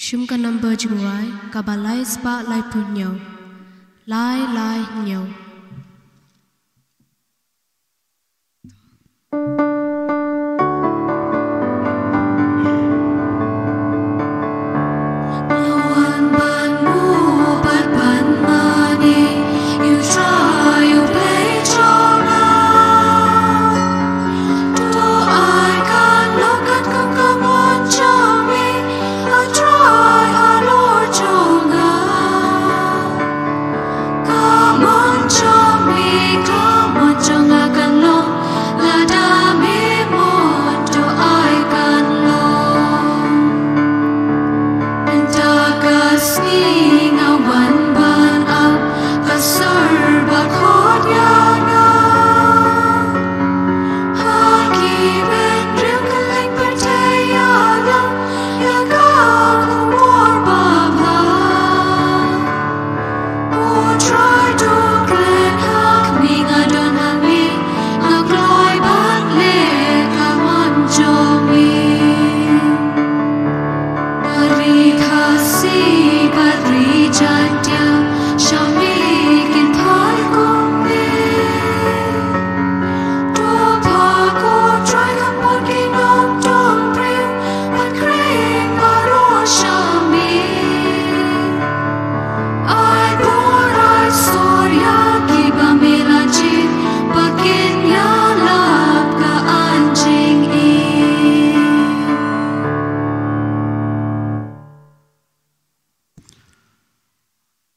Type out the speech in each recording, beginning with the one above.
Shum ka number jungwai kabalai spa lai punyo lai nyo.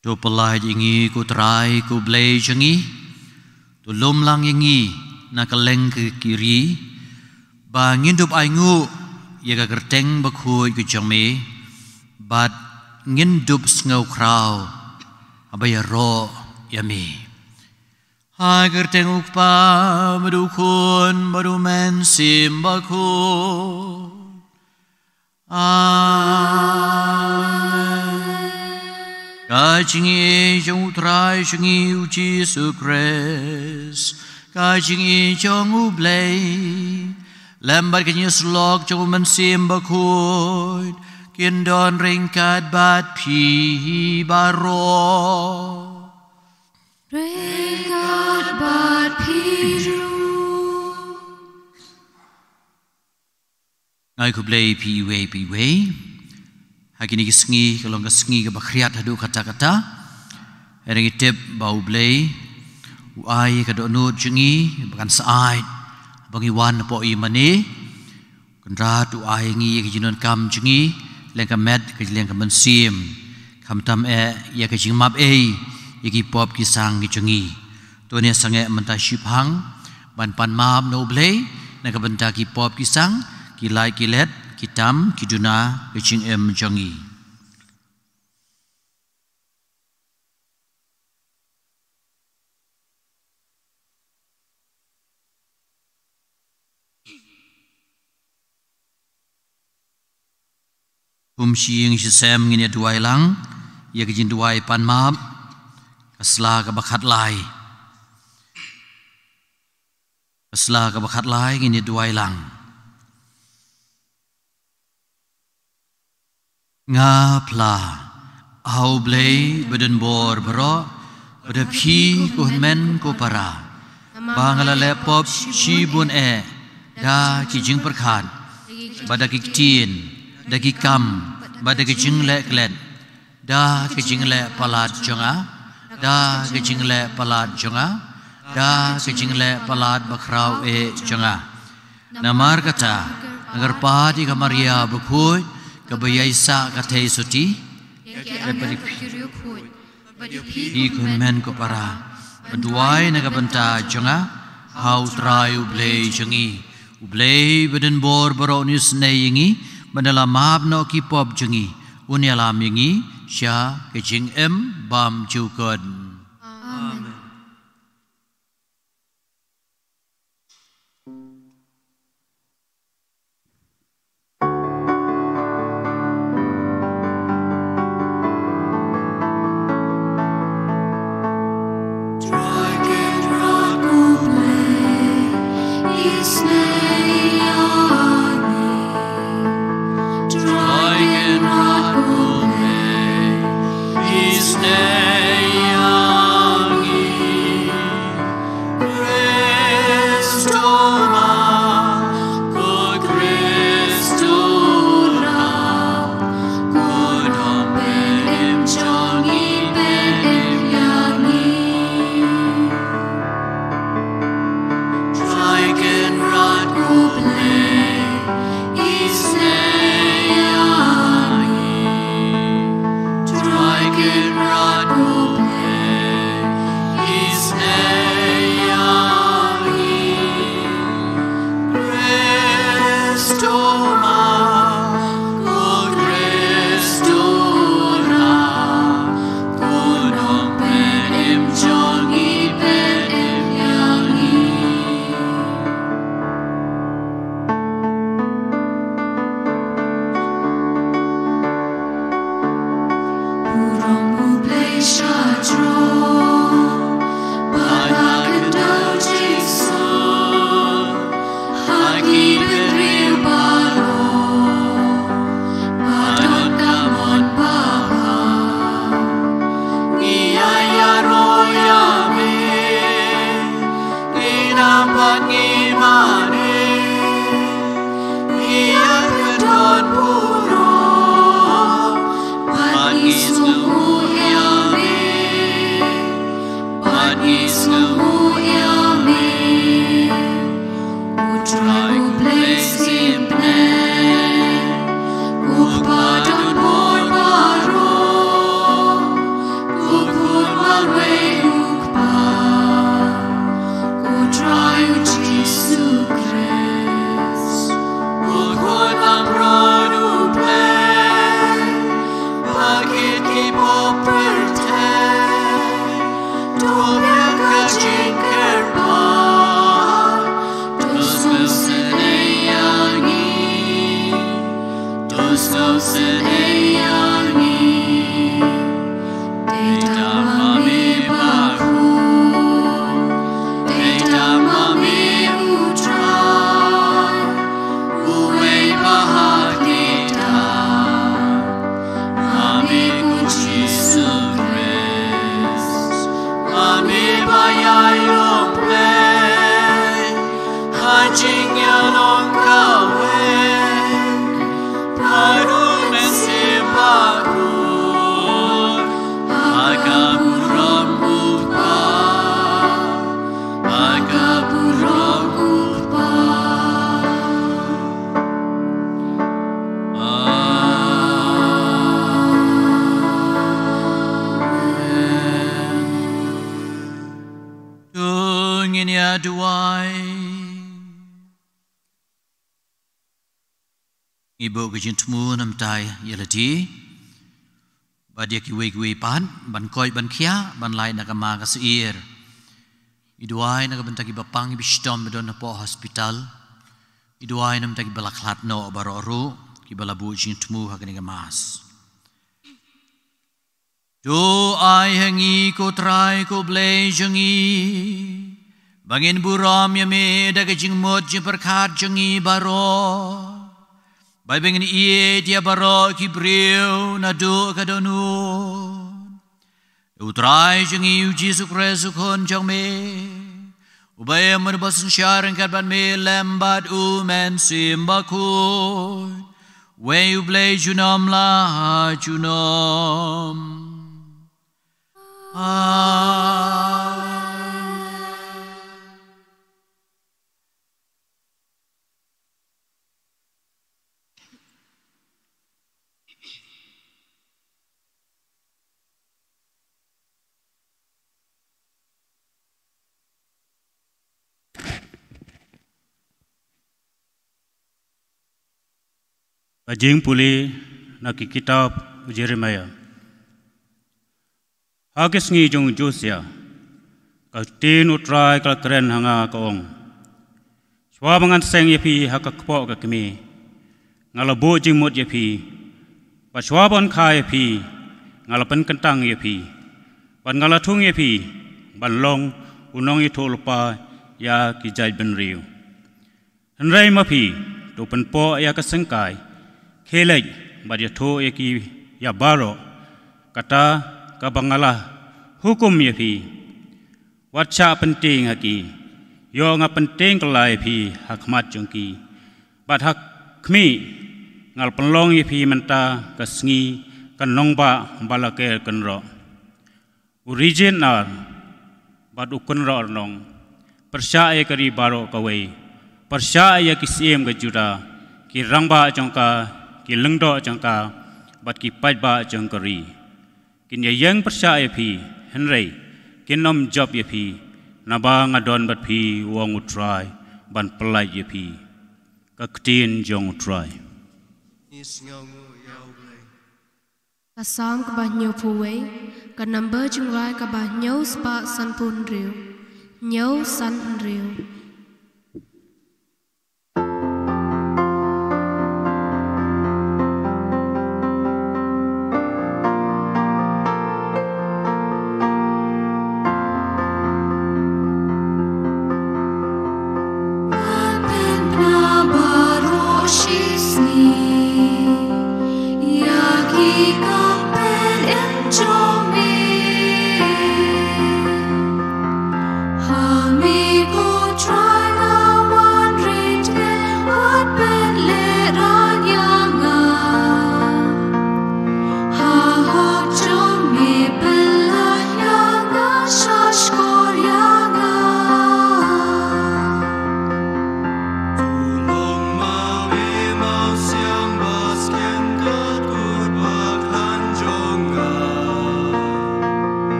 Tu pelai jingi ku terai ku blai jengi tu lom lang jingi na keleng ke kiri bangin dup aingu ya ka kerteng bakhui ku jame bat ngin dup ngau krau abaya ro yami hai kerteng ukpa madu kun madu men sim bakhu Ka jingi jong trai jingi u Jesu Christ Ka jingi jong u blai lambat kenya slok jong man sim bakhoid kin don ringkat bat pi baro ringkat bat piru ngai ku blai pi we Hakini kesengi kalau kesengi ke bakriat hadu kata-kata. Hari kita bau blai, uai ke donut jengi, bukan saat bangi wan po imani. Kendrat uai ngi ke jinon kam jengi, leng ka met ke leng ka man sim kham tam ya ke jing map ya ki pop ki sang ki chungi to ne sange manta ship hang ban pan map no ble na ka banta ki pop ki sang ki lai ki let ki tam ki duna ke jing chungi siing si sem ngine duai lang ya ke jin duai pan map kasla ka bakhat lai ngine duai lang nga pla au blei beden bor bro bede phi ko men ko para bangala le pop chi bun da ki jing perkhan bada ki tin dagi kam bada ki jing le klen da ki jing le palat jonga da ki jing le palat jonga da ki jing le palat bakrau jonga namar kata agar padi ka Maria bukhoy ka bayaisa ka thei suti hi kun men ko para duai na ka banta jonga hau trai ublei jongi ublei beden bor baro news nayingi Mandala maab no ki pop jungi unyala mingi sha ke jing bam jukon. Amen. Shine. nia duai ibu kejin temu nam tai yelati badia ki wei pan ban koi ban kia ban lai nak ma ka seir iduai nak bentaki bapang bistom bedon po hospital iduai nam taki balaklat no baroru ki balabu jin temu hakani mas do ai hangi ko trai ko blei jangi bangin buram ya me da kejing mot je perkhat jangi baro bai bangin ie dia baro ki breu na do kadonu utrai jangi uji sukresu kon jang me ubay merbas syarang karban me lembat men simbakun we blei junam la junam Ajing puli nak kitab Jeremiah. Hagis ngi jong Josia. Kal tin utrai kal keren hanga kaong. Shwa bangan seng yepi haka kpo ka kemi. Ngalabo jing mot yepi. Ba shwa ban kha yepi. Ngalapan kentang yepi. Ban ngalatung yepi. Ban long unong itu lupa ya kijai ben riu. Henrai mapi to penpo ya kasengkai. Kelej badia to eki ya baro kata kabangalah hukum yepi watcha penting haki yo nga penting kelai pi hakmat jongki bat hak kmi ngal penlong yepi menta kasngi kanong ba balake kenro original bat ukun ro nong persya kari baro kawe persya ya kisiem ke juda ki rangba jongka ki lengdo jangka bat ki pajba jangkari kin yang percaya pi henry kin nom job ye pi naba ngadon bat pi wong utrai ban pelai ye pi ka ktin jong utrai kasam ka bah nyo puwe ka number jungrai ka bah nyo spa san pun riu nyo san riu Amigo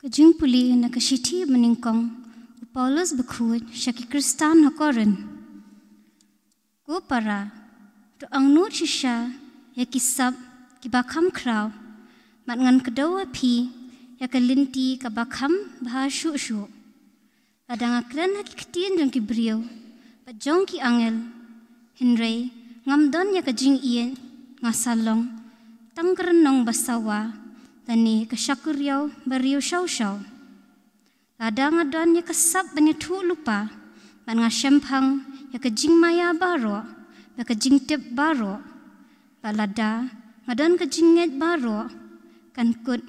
Kajing puli na kasiti meningkong Paulus bekut syaki Kristan hakoren. Ko para tu ang nu shisha ya kisab kibakam kraw mat ngan kedawa pi ya kelinti kabakam bahasyu syu. Ladang akran hakiktin jong kibriyo pat jong ki angel Henry ngamdon ya kajing iyen ngasalong tangkerenong basawa tani kasyakuryaw bariyo syaw-syaw. Ladang adon ya kesap banyak tu lupa man ngasyempang ya kajing maya baro ya kajing tip baro balada ngadon kajing nget baro kan kut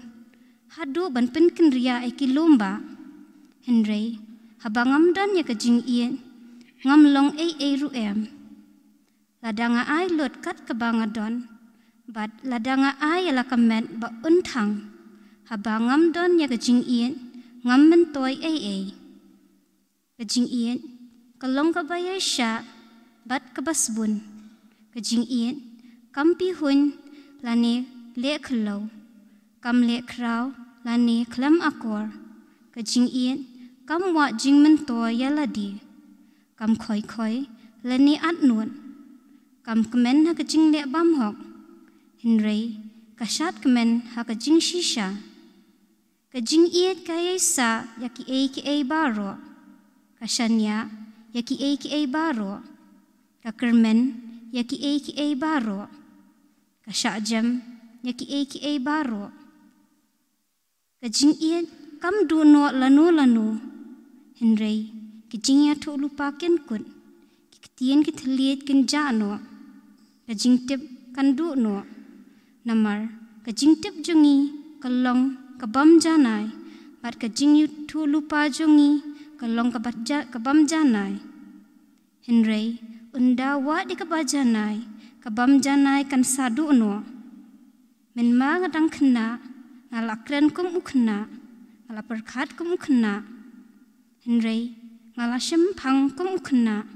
hadu ban penken ria iki lomba Henry habangam dan ya kajing iyen ngamlong ruem ladanga ai lot kat kebangadon bat ladanga ai ala kamet ba untang habangam don ya kajing iyen ngam mentoy kajing iyen kalong kabaya sya bat kabasbun kajing iyen kampi hun lani le khlo kam le kraw lani klam akor kajing iyen kam wa jing mentoy yaladi kam khoi lani atnun kam kemen ha kajing le bam hok Henry kasat kemen ha kajing shisha kajing iet kaya sa yaki baro kasanya yaki baro kakermen yaki baro kasajam yaki baro kajing iet kam duno lanu Henry kajing ya tu lupa ken kun kitien kitliet ken jano kajing tip kan duno namar kajing tip jungi kalong kabam janai bat kajing yu tu lupa jungi kalong kabam janai Henry unda wa di kabajanai kabam janai kan sadu no men ma ngadang kena ngalakren kum ukna ngala perkhat kum ukna Henry ngala syempang kum ukna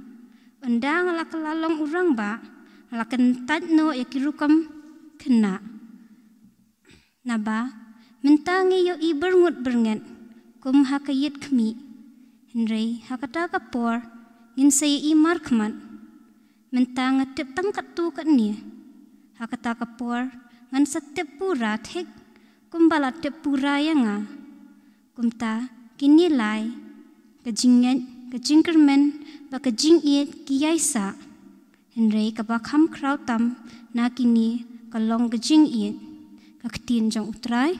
unda ngala kelalong urang ba ngala kentat no yakirukam kena naba mentangi yo i berngut kum hakayit kemi Henry hakata kapor ngin say i markman mentang tip tangkat tu kat ni hakata kapor ngan setip pura thek kum bala tip pura yanga kum ta kinilai kajing kermen ba kajing iet kiyaisa Henry kabakam krautam na kini kalong kajing iet kaktin jang utrai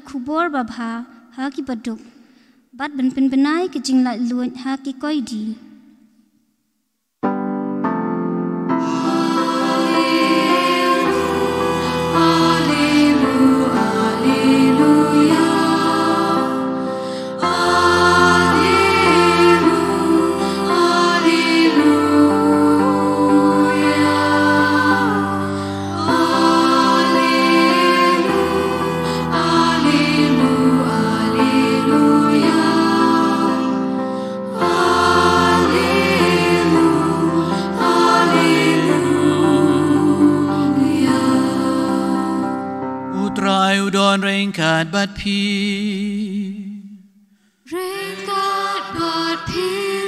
kubor babha haki baduk bat ben benai kejing lat luan haki koidi Ringkat bat pi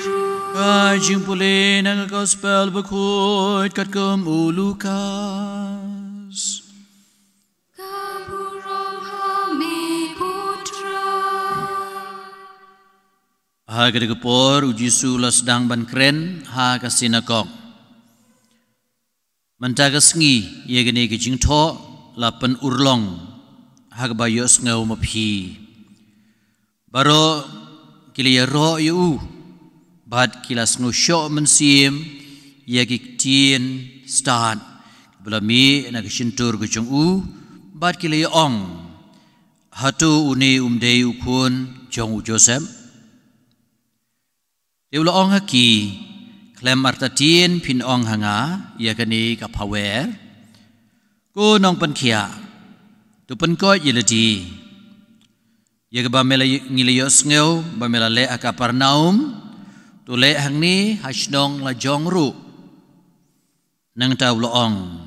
ru kajing pulih nang gospel bekut kat kem Lukas kaburong hami putra ha kedekepor uji sulas dang ban kren ha ka sinagog Mentaga sengi ia gini kejing to lapan urlong hak bayos ngau mapi. Baro kila ya ro yu bad kila sengu syok mensim ia kiktien start belami nak sintur kejung bad kila ya ong hatu uni umdei ukun jong Joseph. Deula ong haki klem artatien pin ong hanga ia kani kapawer ko nong penkia tu penko yelati ia ke bamela ngilios ngeu bamela le akaparnaum tu le hangni hasnong la jongru nang tau lo ong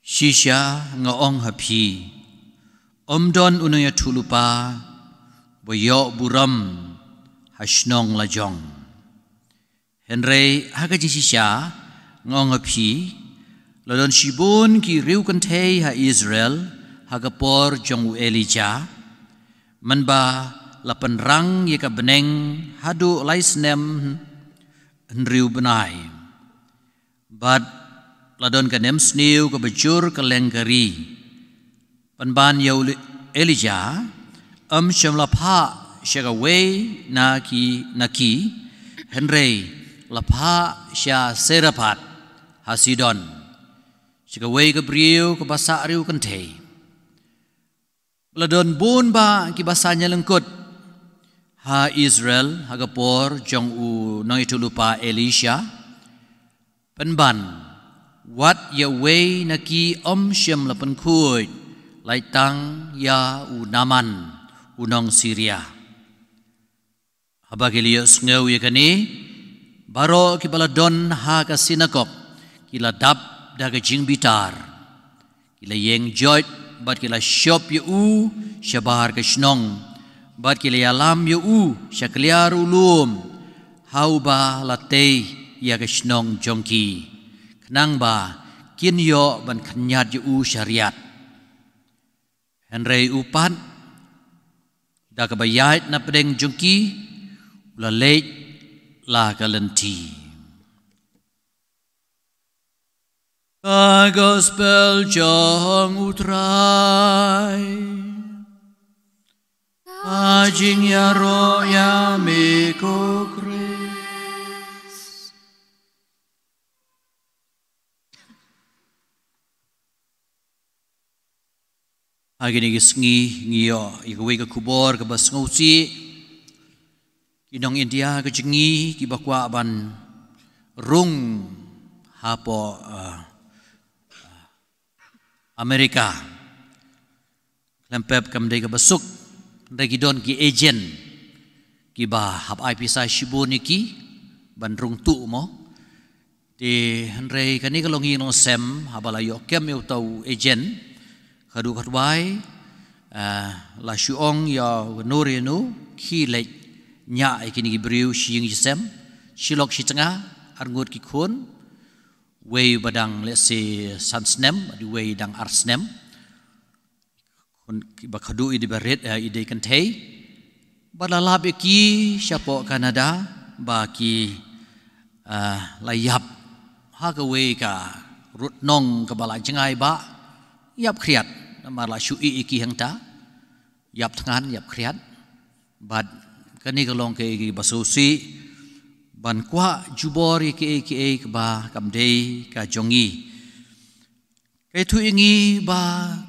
shisha nga ong hapi omdon unuya tulupa boyo buram hasnong la jong Henry hagaji shisha ngong api lodon shibun ki riu kantei ha Israel hagapor jong Elijah manba lapan rang ye ka beneng hadu laisnem riu benai bad ladon kanem sniu ka bejur ka lengkari panban ya Elijah shamla pha shaga way naki Henry Lapa sya serapat hasidon sikawai ke beriu ke basa riu kentei ladon bun ba ki basanya lengkut ha Israel hagapor jong u nang itu lupa Elisha penban wat ya wei naki syam lapan kuy laitang ya u naman unong Syria habagilios ngau ya kani Baro kibala don ha ka sinagog kila dap daga jing bitar kila yeng joy bat kila shop yu shabar ka shnong bat kila yalam yu shakliar ulum hauba latei ya ka shnong jongki knang ba kin yo ban khanyat yu syariat Henry upan daga bayait na pedeng jongki ulalej la galanti. Gospel jong utrai, ajing ya ro ya meko kres. Agini gisngi ngiyo ikawi ka kubor ka basngausi. Inong India ke jengi ki bakwa ban rung hapo Amerika lempep kam dei ke besuk dei don ki agent ki ba hap ai pisa shibuni ki ban rung tu mo ti henrei kani kalongi no sem habala yo kem yo tau agent khadu khatwai la shuong ya nurinu ki lek nya ikini gibriu shing jisem shilok shitanga arngut ki khun way badang let's say sansnem di way dang arsnem kun bakhadu idi beret ide kantei badalab ki syapo Canada ba ki layap ha ka way ka rut nong ka bala jengai ba yap kriat namala shui iki hangta yap tangan yap kriat bad kani kalong ke basusi ban kwa jubor ke ba kamdei ka jongi ke thu ingi ba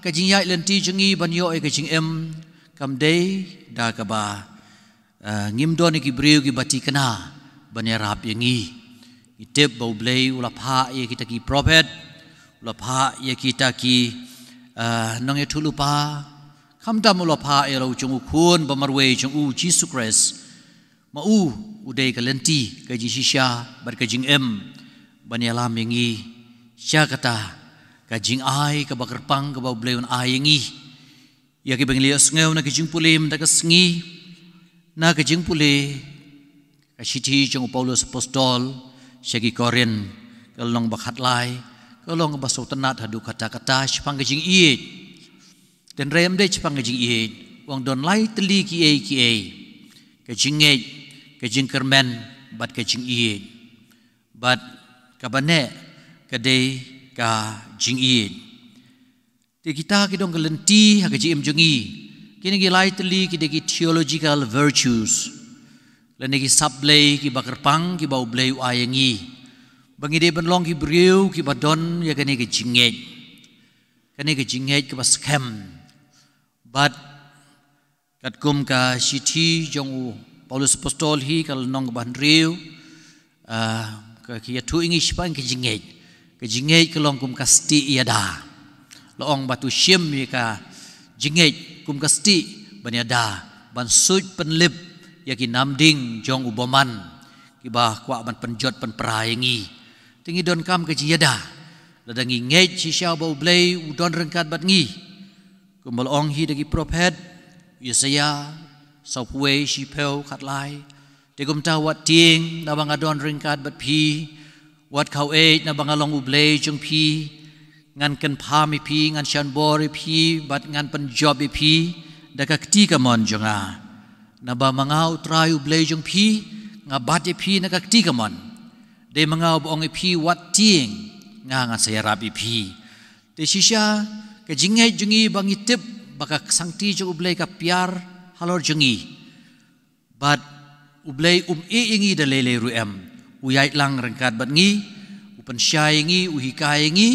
ka jingyai lenti jongi ban yo ke jingem kamdei da ka ba ngimdon ki briu ki bati kana ban yarap ingi itep bau blei ulapha ye kita ki prophet ulapha ye kita ki nong ye thulupa Kamdam ulapha elo chung ukun bamarwe chung u Jesus Christ ma udai kalenti kaji shisha bar kajing banyalam yengi syakata kajing ai ka bakarpang ka bawbleon ai yengi ya ki benglios ngeu na kajing pulim da kasngi na kajing pule kasiti chung Paulus apostol syagi Korin kalong bakhat lai kalong basotanat hadu kata-kata syapang kajing iet dan rem de chapang kajing iet wang don lai teli ki kajing ngai kajing kermen bat kajing iet bat kabane kadai ka jingin te kita kidong kelenti ha ka jim jungi kini gi lightly ki de theological virtues lani ki sablay ki bakarpang ki baublay ayangi bangi de benlong ki briu ki badon ya kani ki jinget ki baskem but kat kum ka siti jong Paulus apostol hi kal nong ban riu ka ki tu ingi span ki jinget ka long kum kasti iada loong batu syim ka jinget kum kasti banyada ban suj penlip ya ki namding jong uboman ki bah kwa ban penjot pen prayangi tingi don kam ka jiada ladangi nget si sya bau blay udon rengkat bat ngi kumbal ong hi dagi prophet Yesaya Sopwe si peu kat lai tegum ta wat ting na bang adon ringkat bat pi wat kau na bang along ublay jong pi ngan ken pa mi pi ngan shan bor pi bat ngan pen job pi daga kti ka mon jonga na ba mangau try ublay jong pi nga bat pi na ka kti ka mon de mangau bong pi wat ting nga ngan saya rabi pi de shisha ke jingai jungi bang itip baka sangti jong ublay ka piar halor jungi but ublay ingi da lele ruem uyait lang rengkat bat ngi upan syai ngi uhikai ngi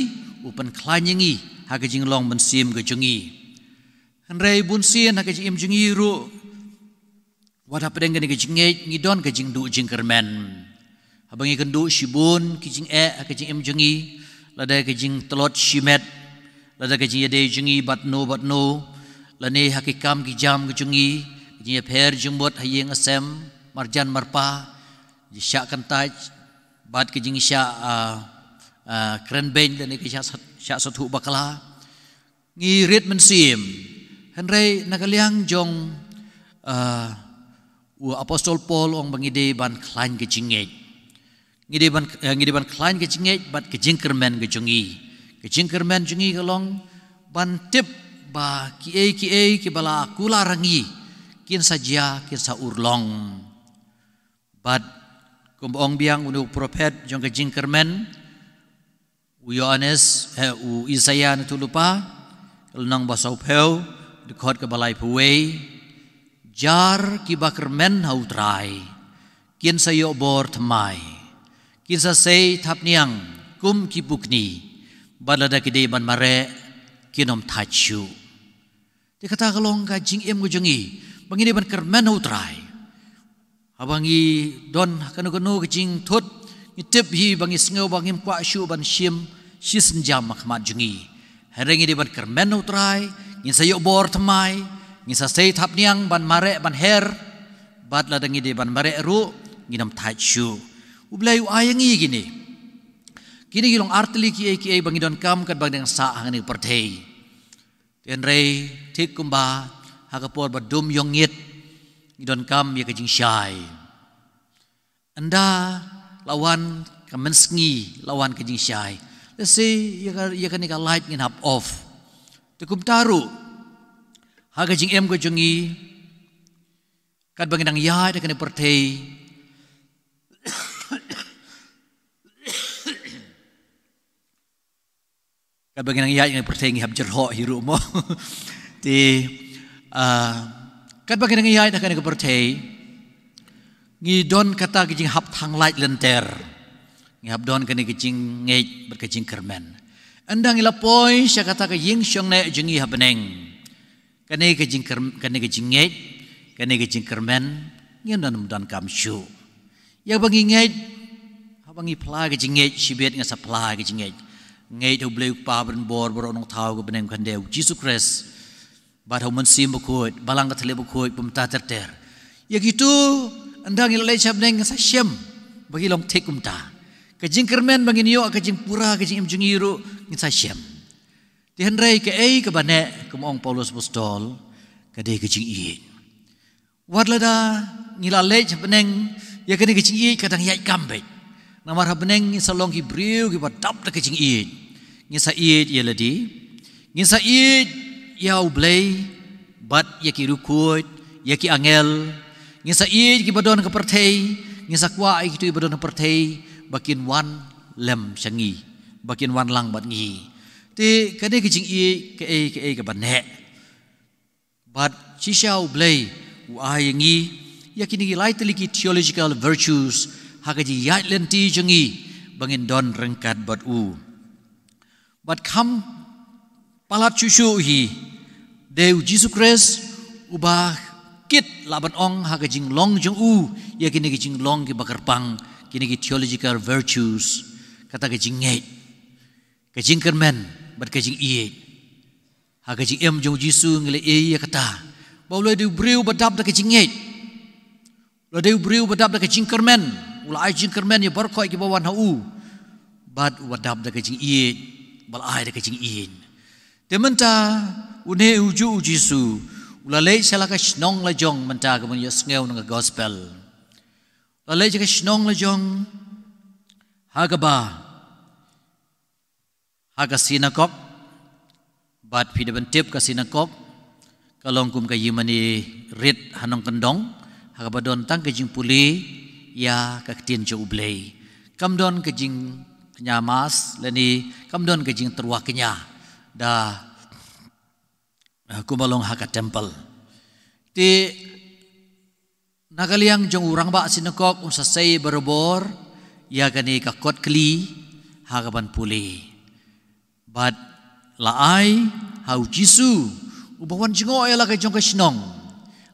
upan klany ngi haga jing long mensim ga jungi hanrei bun sien haga jing jungi ru wada pedeng ga jinget ngi don ga jing du jing kermen habangi kendu shibun ki jing haga jing jungi lada ga jing telot shimet lada ga jing yade jungi bat no lani hakikam ki jam ki jungi ji pher jumbot hayeng asem marjan marpa ji sya kantaj bat ki jing sya kren ben lani ki sya satu bakala ngi rit mensim henrei nakaliang jong apostol Paul ong bangide ban klain ki jinget ngide ban klain ki jinget bat ki jingkermen ki jingkermen jungi kalong ban tip ba ki bala kula rangi kin saja kin sa urlong but kumbong biang unu prophet jong ke jingkermen u Yohanes u Isaya na tulupa kalnang basau peu dekot ke balai puwe jar ki bakermen hautrai kin sa yo bor thamai kin sa sei thapniang kum ki bukni balada kide ban mare kinom tachu di kata kalong ka jing em gujongi bangini ban kermen utrai abangi don kanu kejing thut itip hi bangi sngeu bangim kwa shu ban shim shisn jam makmat jungi herengi di ban kermen utrai ngin sayo bor thamai ngin sa sei thap niang ban mare ban her bat ladangi di ban mare ru nginam tachu ublai ayangi gini kini gilong artli ki bangi don kam kat bang deng sa hangani pertei tian rei tik kumba hakapor badum yongit ngidon kam ya kajing syai anda lawan kamensngi lawan kajing syai let's say ya kan ka light ngin hap off tikum taru ha kajing em ko jungi kat bangin dang ya de kan pertei bagi nang yang pertengi hab jerho hiru mo ti kat bagi nang yai dah kan ke pertei ngi don kata kijing hab thang light lenter ngi hab don kan kijing ngej berkijing kermen andang ila poi sya kata ka ying syong ne jingi habneng kan kijing ngej kan kijing kermen ngi don kam shu ya bagi ngej habangi pla kijing ngej sibet nga supply kijing ngej ngay tu beli pa bor onong tahu ke beneng kandeu Jesus Christ bat hau mensim bukut balang ke tele bukut pemta terter ya gitu andang ilai cap neng sa syem bagi long tek umta kejing kermen bagi niyo kejing pura kejing imjungiru ngin sa syem di hendrai ke ke bane ke mong Paulus apostol ke de kejing i wat lada ngilalai cap neng ya kene kejing i kadang yai kambet namar habneng salong ki briu ki badap ta kejing i ngisa i ya ladi ngisa i ya ublay bat ya ki rukut ya ki angel ngisa i ki badon ke pertei ngisa kwa i ki tu badon ke pertei bakin wan lem syangi bakin wan lang bat ngi te kade kijing ke ke banne but chisau blay ai ngi yakini lai teliki theological virtues hagaji yat lenti jengi bangin don rengkat bat but kam palat chuchu hi deu Jesus Christ ubah kit laban ong hagajing long jeng yakini kijing long ki bakarpang kini ki theological virtues kata kajing ngai kajing kermen bat kajing iye ha kajing em jong jisu ngile ya kata baula de breu badap da kajing ngai la de breu badap da kajing kermen ula ai jing kermen ya barkoi ki bawan ha bat wadap da kajing iye bal ai da kajing iye tementa une uju jisu ula le sala ka snong la jong menta ka mun yasngeu ng gospel lalai jika senong lejong hagaba haga sinagog bat pidaban tip ka sinagog kalong kum ka yimani rit hanong kendong hagaba don tang kejing puli ya ka tin jo ublei kam don kejing kenyamas leni kam don kejing terwa kenya da kumalong haga temple ti nakaliang jong urang ba sinagog unsa say berbor ya gani kakot kli hagaban puli but laai hau jisu ubawan jingo ela ka jong ka snong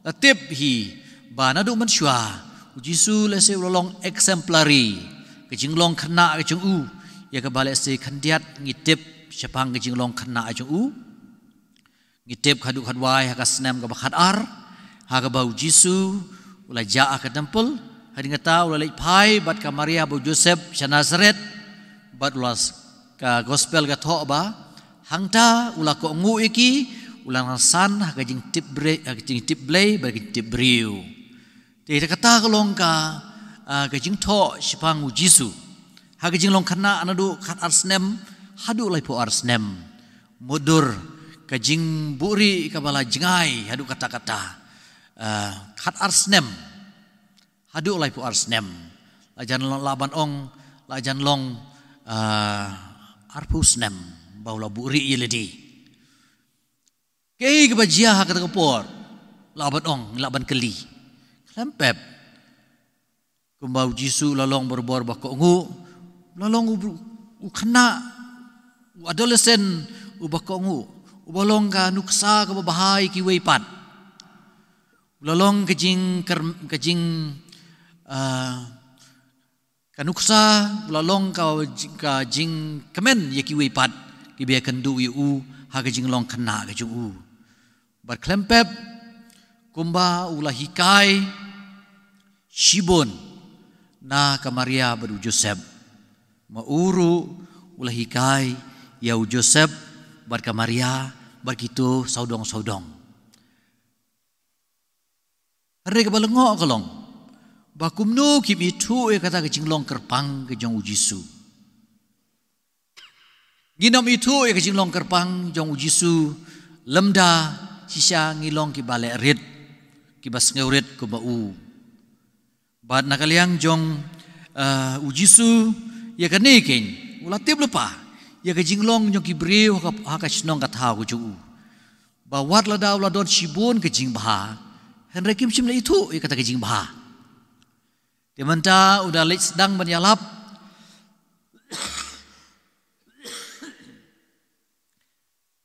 la tip hi bana du man shwa jisu le se ulong exemplary ka jinglong khana ka jong ya ka bale se khandiat ngitip sepang ka jinglong khana ka jong ngitip khadu khadwai ha ka snem ka bakhat ar ha ka bau jisu ula jaa ke temple hari ngata ula lei pai bat ka Maria bu Joseph sa Nazaret bat ulas ka gospel ka tho ba hangta ula ko ngu iki ula san ha ka jing tip blay ba ka tip briu te kata kalong ka jing tho sipang u Jisu ha ka jing long khana anadu khat arsnem hadu lai po arsnem mudur ka jing buri ka bala jingai hadu kata-kata khat arsnem hadu lai pu arsnem lajan laban ong lajan long arpusnem baula buri yeledi kei kebajia ha kata kapor laban ong laban keli klempep kumbau Jisu lalong berbor bako ngu lalong u khana u adolescent u bako ngu u bolong ka nuksa ka bahai ki weipat lalong kejing kanuksa lalong ka jing kemen yaki weipat ki bia kendu yu ha kejing long kena ke ju bar klempep kumba ulah hikai shibon na ka Maria badu Joseph mauru ulah hikai yau Joseph bar ka Maria bar kitu saudong-saudong Rega balengok kalong, bakumnu kim itu kata kecing long kerpang kejong Jisu. Ginom itu kecing long kerpang jong Jisu lemda sisa ngilong ki bale rit ki bas ngeurit ko bau. Bad nakaliang jong Jisu ya kanekin ulatib lupa ya kecing long jong ki briu haka snong katha ko ju. Bawat ladaw ladon sibun kecing bah. Henry Kim Sim itu kata kejing bah. Dimanta udah lek sedang menyalap.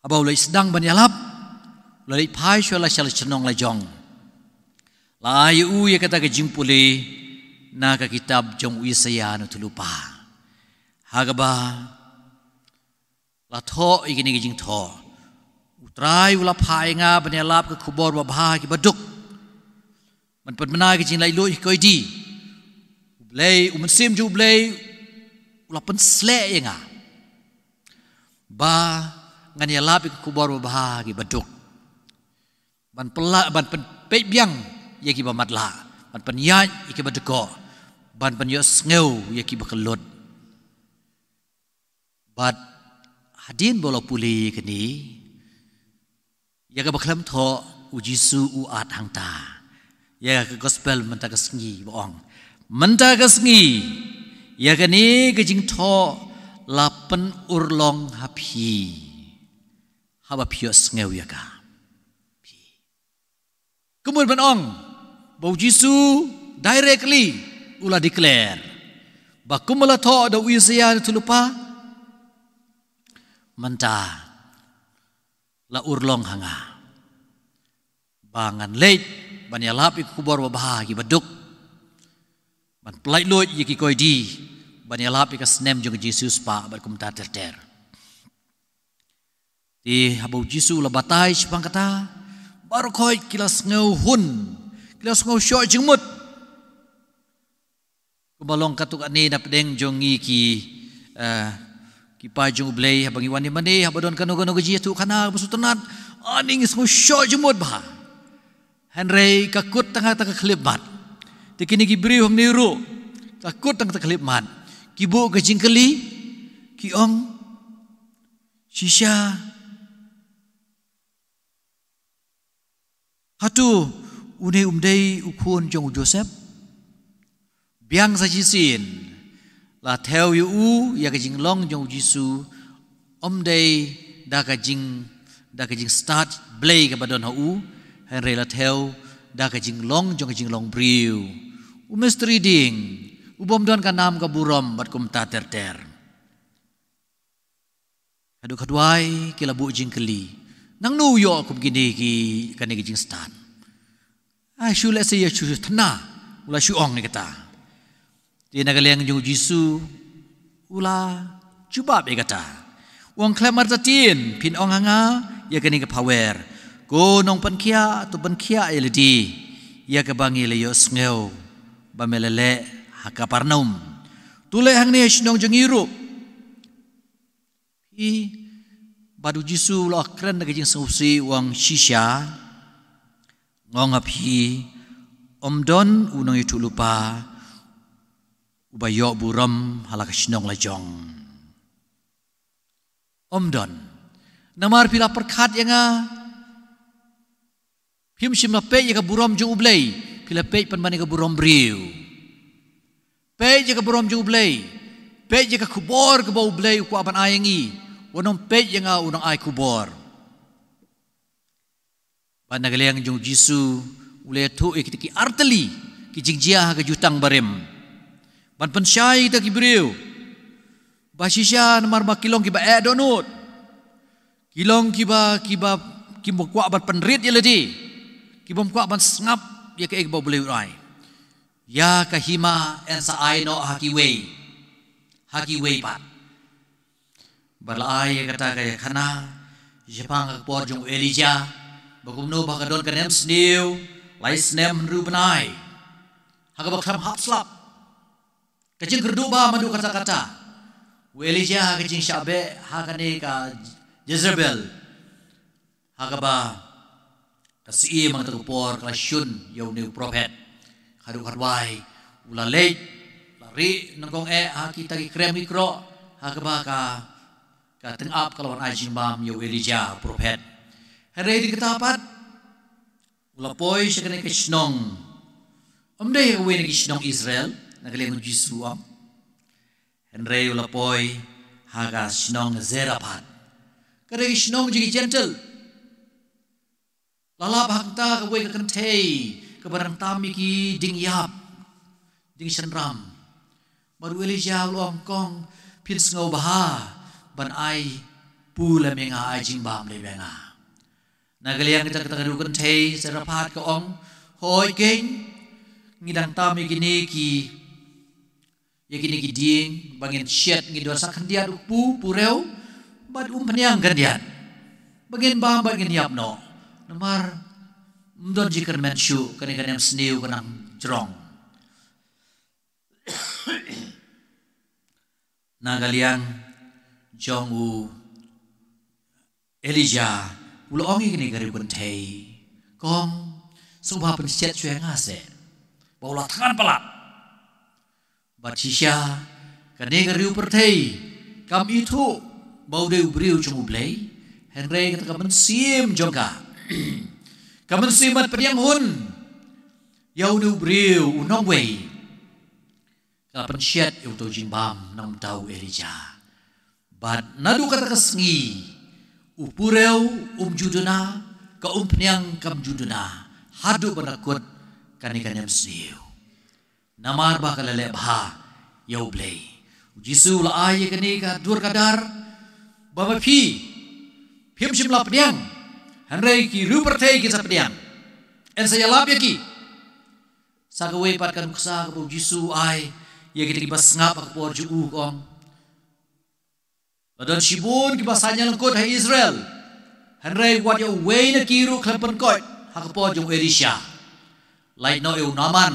Abau lek sedang menyalap. Lek pai syala syala cenong lejong. Layu ya kata kejing puli na ka kitab jong Yesaya no tulupa. Hagaba la tho igini kejing tho. Utrai ula pai nga menyalap ke kubur babah ki baduk. Man penmena ke jing lai lui koi di blay sim ju blay ulapan sle nga ba ngan ya lapi ku baru bahagi baduk ban pelak ban pe biang ye ki bamatla ban penyat ye ki badeko ban penyo ngeu ye ki bakelot bat hadin bola puli kini ya ka baklam tho u Jisu u at hangta ya ke gospel menta kesngi boong menta kesngi ya kani kejing tho lapen urlong hapi haba pios ngeu ya ka kemudian ong bau Jisu directly ulah declare bakumala tho da Isaiah tulupa manta la urlong hanga bangan late banyalap ikubor bahagi baduk ban pelai loit yiki koi di banyalap ikas nem jong Jesus pa berkumta terter di habau Jisu la batai sipang kata baru koi kilas ngau hun kilas ngau syok jengmut kubalong katuk ane na pedeng jongi ki pajung blay habang iwan ni mani habadon kanu gaji tu kana besutenat aning ngau syok jengmut bah Henry kakut tengah klipmat tikini gibri hom niru kakut tengah klipmat kibu kejingkeli kiong shisha hatu une umdei ukun jong Joseph biang sajisin la theo yu ya kejing long jong Jisu umdei da kejing start blay ke badon hu Henry la theo da kejing long jong kejing long briu umestri ding ubom don kanam ka burom bat kum ta ter hadu kadwai kilabu jingkeli nang nu yo kum gini ki kane kejing start ai shu le se ya shu thana ula shu ong ni kata di nagaleng jong Jisu ula cuba be kata wong klamar tatin pin ong hanga ya kani ka power go nong pankia tu pankia eledi ya ka bangi le yo smeu ba melele hakaparnum tule hang ni snong jong iru i badu Jisu lo kren na kajing sausi wang shisha ngong api omdon unong itu lupa ubayo buram halak snong lajong omdon namar pila perkat yang him sim pe ya buram jong ublay pila pe panbani ka buram briu pe ya ka buram jong ublay pe ya ka kubor ka bau ublay ku apan ayangi wanong pe yang unang ay kubor panagalayang jong Jisu ulay tu ikitiki arteli kijingjia ka jutang barem ban pensyai ta kibriu basisya namar bakilong kiba donut kilong kiba kimbo kwa bat penrit ya ledi kibom kwa ban sngap ya ka egba boleh urai ya kahima ensa aino hakiwei pat balai kata kaya kana Jepang akpor jong Elijah bagumno bakadon kanem sniu lai snem rubenai hagabak tham hapslap kajing kerduba madu kata-kata Elijah kajing syabe hakane ka Jezebel hagaba kasi mang tagpor klasyun yaw ni prophet kadu karwai ulalay lari nangkong hakita ki krem ikro hagaba ka tengap kalawan ajing bam yaw Elijah prophet hari di ketapat ulapoy siya kanay kisnong amday uwi na kisnong Israel nagalingon Jisu am Henry ulapoy haga sinong zerapat kada sinong jigi gentle lalap hakta kawai kakantay kabarang tami ki ding yap ding sanram baru Elijah luang kong pins ngau baha ban ai pula menga ajing bam le benga nagaliang kita kadukan tay zerapat ka ong hoy king ngidang tami kini ki yakini giding bangin syet ngidor sakan dia pu pureu bad peniang gandian bangin bam bangin yapno namar mdon jikar menshu kani kanem sniu kanang jrong nagaliang jongu Elijah uloongi kini gari kuntay kong subha pensyet syue ngase baula tangan pelak Batisya kane gariu pertei kam itu bau deu briu chung ublay Henry kata kamen sim jongka kamen simat pediang hun yau deu briu unong wei kapen syet eu to jimbam nam tau Elijah Bat nadu kata kesengi upureu juduna ka peniang kam juduna hadu benakut kanikanyam sniu. Namar ba kalale bha yau blei. Jisu la aye kani ka dur kadar baba phim shim la peniang. Hanrei ki rupertei ki sa peniang. En saya lap ya ki. Sagawe patkan ksa ka Jisu ay ya kita kibas ngap ak por ju kong. Ladan shibun kibasanya lengkot hai Israel. Hanrei wat ya wei na kiru klempen kot hak por jong Elisha. Lai no eu Naman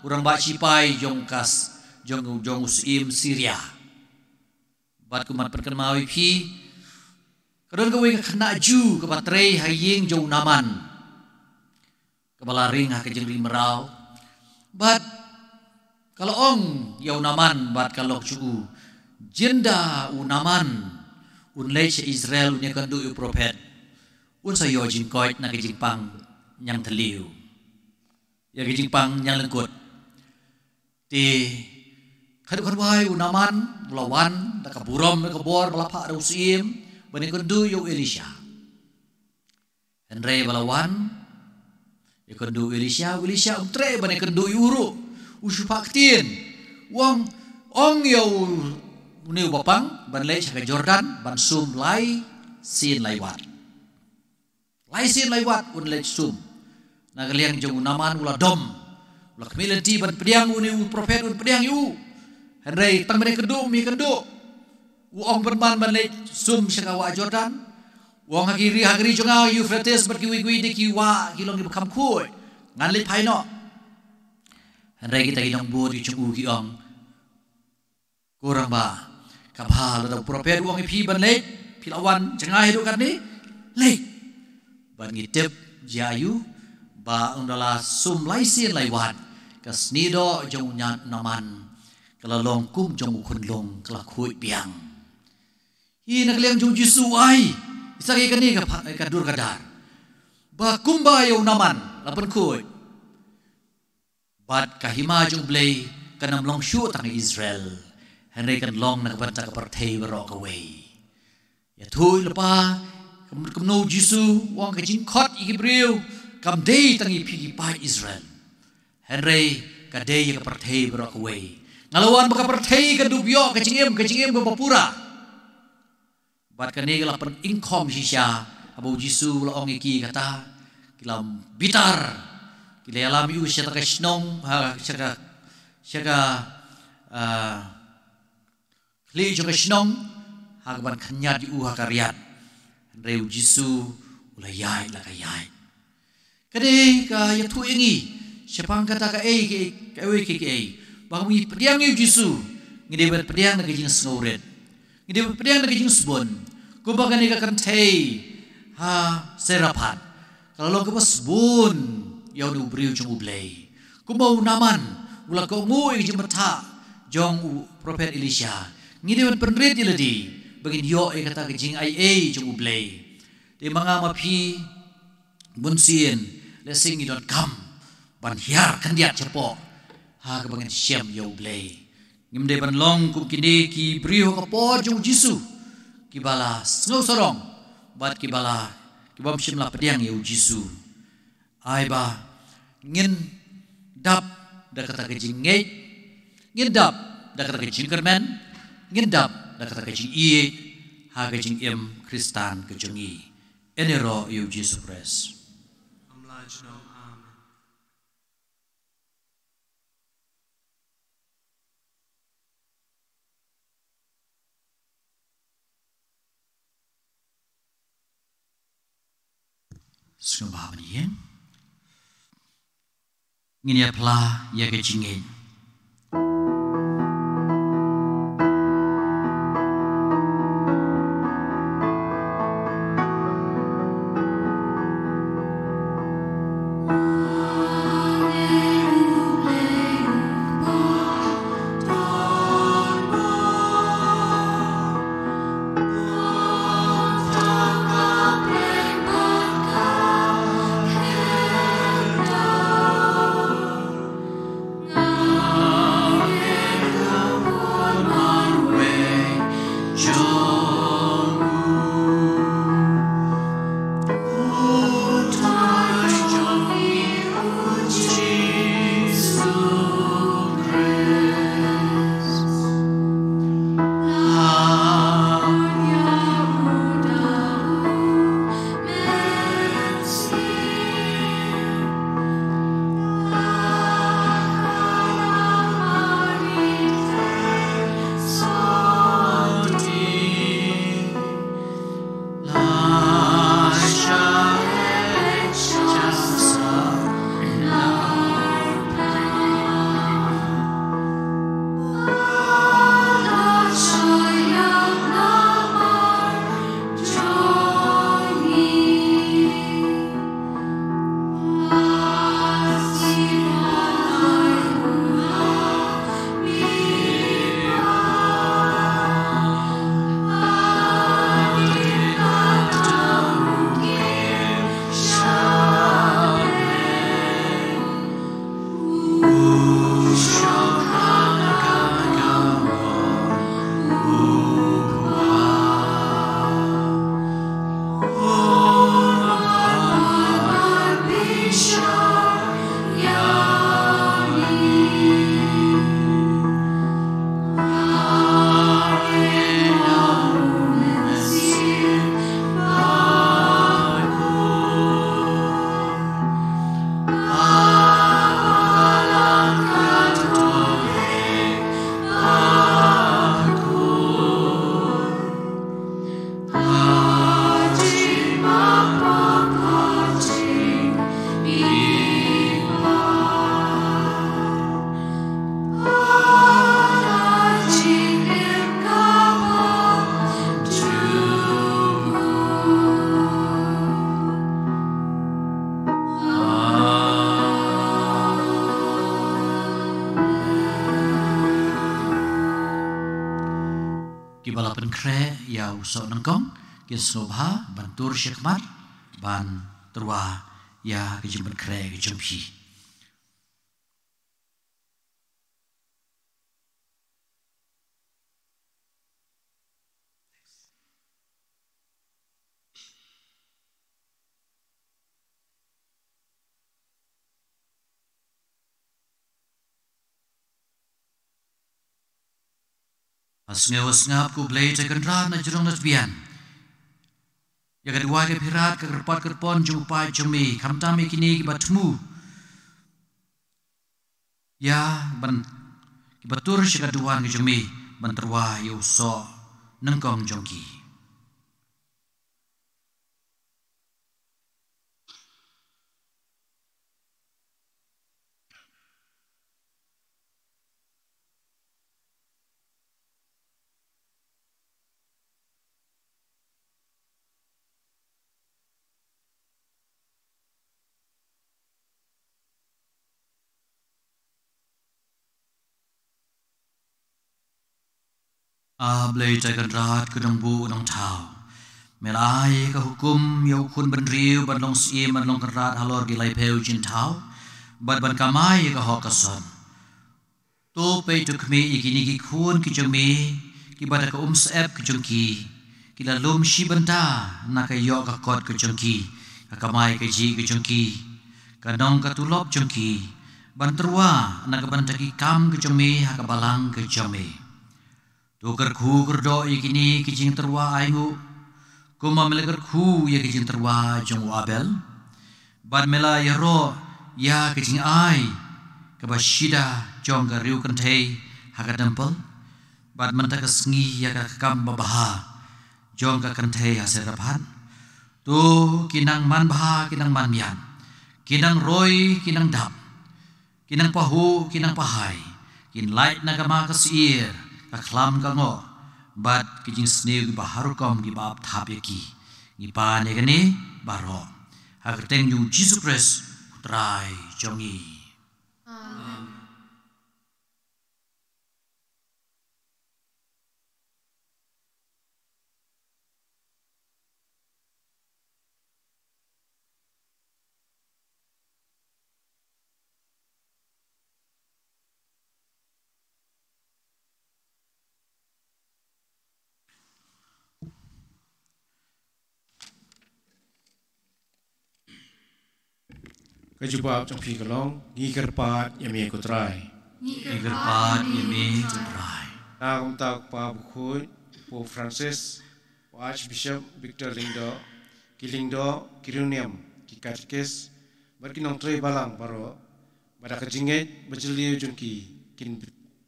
urang ba sipai jong kas jong usim Syria. Bat kuman perkenmawi pi kadon gawe kena ju ke baterai haying jong Naman. Kepala ring hak jeng ring merau. Bat kalau ong yau Naman bat kalau cu jenda Naman unlei se Israel unya kandu u prophet un sayo jing koit na jing pang nyang teliu ya jing pang nyang lengkut ti kaduk wai Naman lawan da kaburom da kabor balapa da usim bani kandu yu Elisha Henry balawan ya kandu Elisha tre bani kandu uru usupaktin wong ong yau Uniu bapang ban lei saka Jordan ban sum lai sin laiwat. Lai sin laiwat un lei sum. Nagaliang jong Naman ula dom. Ula kemilenti ban pediang uniu prophet un pediang yu. Henrei tang bane kendu mi kendu. Uong ban lei sum saka wa Jordan. Uong hakiri jonga Euphrates ban kiwi de kiwa kilong di bekam kuy. Ngan lei paino. Henrei kita gidong bu di chung ki ong. Kurang ba kabhal da prophet uang pi ban lek pilawan cengai hidup kan ni lek ban ngitip jayu ba undala sum laisin laiwat kasnido jong Naman kalalong kum jong kunlong kelakui biang hi nagliang jong Jisu ai isagi kan ni ka dur kadar ba kumba yo Naman lapan kuy bat kahima jong blei kanam long shu tang Israel Henry kan long nak banta kapartei berok away. Ya thui lepa kamno Jisu wang kajing kot Ibreu kam day tangi pigi pai Israel. Henry kadai kapartei berok away. Ngalawan bakapartei kadubyo kajing em bapura. Bat kani lapan inkom sisya abu Jisu laong iki kata kilam bitar kila alam yu syata kasnong syaka Li jong snong hagban kanyat di uha karyat reu Jisu ulayai la kayai kade ka ya tu ingi sepang kata ka bang mi pediang yu Jisu ngide ber pediang na kajing sngoret ngide ber pediang na kajing sbon ko bagan ka kantei ha serapat kalau ko sbon yaw du briu jong ublei ko mau Naman ula ko ngui jemata jong prophet Elisha Ngidewan penrit iladi bagin yo kata kajing ai jong ublei di mga mapi bunsin lesing idon kam ban hiar kandiat cepo ha kabangin syam yo ublei ngimde ban long kum kini ki brio kapo jong Jisu kibala snow sorong bat kibala kibam syam la pediang yo Jisu ai ba ngin dap da kata kajing ngei ngin dap da kata kajing kermen ngendap da kata kajing iye ha kajing Kristan kajing i enero yu Jesus Christ sumba bani ngini apla ya kajing i Sot ben kre ya usok nengkong kin snobha ban tur syekmat ban terwa ya kejim ben kre kejim pi. Asngap ku blei cekendra na jerong na bian. Ya kedua ke pirat ke kerpon jumpa jemi kamtami kini kibatmu. Ya ban kibatur syekaduan ke jemi ban terwa yu so nengkong jongki. Blei caikan rat ke dong bu dong tau. Melai ke hukum yau kun ban riu ban long si ban long kerat halor gilai peu jin tau. Ban kamai ke hokason. To pe tu kmi ikini ki kun ki jemi ki bada ke seep ke jengki. Kila lum si benta na ke yok ke kot ke jengki. Ka kamai ke ji ke jengki. Ka dong ke tulop jengki. Ban terwa na ke bantaki kam ke jemi ha ke balang ke jemi. Tukar ku kerdo ikini kijing terwa aingu. Kuma melekar ku ya kijing terwa jong wabel. Bad mela yaro ya kijing ai. Kabashida jong kariu kentei haka dempel. Bad mentaka sengi ya kakam babaha. Jong ka kentei haserapan. Tu kinang man baha kinang man mian. Kinang roy kinang dap. Kinang pahu kinang pahai. Kin light nagama kasir. Aklam kango bad kijing sneu gi baharu kom gi bab thapeki gi pa ne gani baro hakrteng jung Jesus Christ putrai jongi. Kejubab trong phi kalong ngi kerpat yami kutrai. Igerpat yemi putrai. Na kumtak pa bukhut po Francis po Archbishop Victor Lingdo kilingdo kiruniam kikatkes berkinong trei balang baro pada kejinget berjeliu junki kin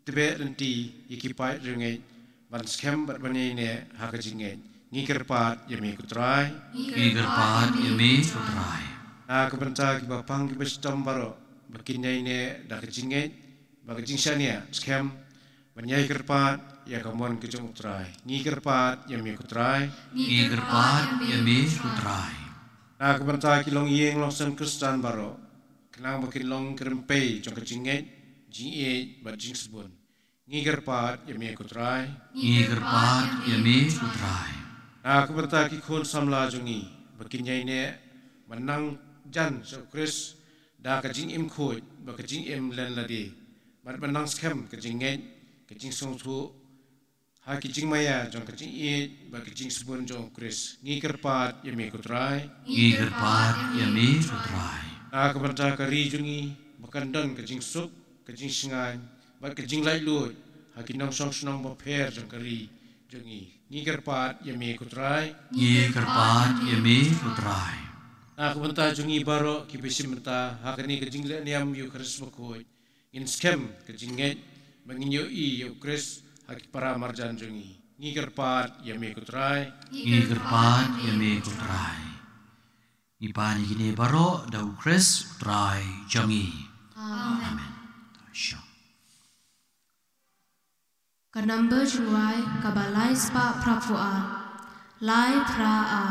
tebe renti yikipai ringet ban skem berbani ne ha kejinget ngi kerpat yami kutrai. Igerpat yemi putrai. Na kebenca ki bapang ki bestom baro berkinyai ne da kejinget bagajingshania skem banyai kerpat ya kamon kejung utrai ngi kerpat yami kutrai. Igerpat yemi putrai. Na kebenca ki long yeng long sen Kristan baro kenang makin long kerempei jong kejinget jing bajing sebun ngi kerpat yami kutrai. Igerpat yemi putrai. Na kebenca ki khon samla jongi berkinyai ne menang jan so Chris da kajing im khoi ba kajing im len ladi mat menang skem kajing ngai kajing song thu ha kajing maya jong kajing ba kajing sebun jong Chris ngi kerpat yami kutrai. Igerpat yemi putrai. Na keberta kari jungi makandon kajing sup kajing singai ba kajing lai lu ha kinong song snong ba pher jong kari jungi ngi kerpat yami kutrai. Igerpat yemi putrai. Na kebentar jungi baro kibisim menta hakani kejing le niam yu Chris bakoi in skem kejinget menginyo I yu Chris haki para marjan jungi ngi kerpat yami kutrai. Igerpat yemi putrai. Ipani gini baro dau Chris putrai jongi. Amen. Syok. Kanamba juai kabalai spa prapua lai pra a.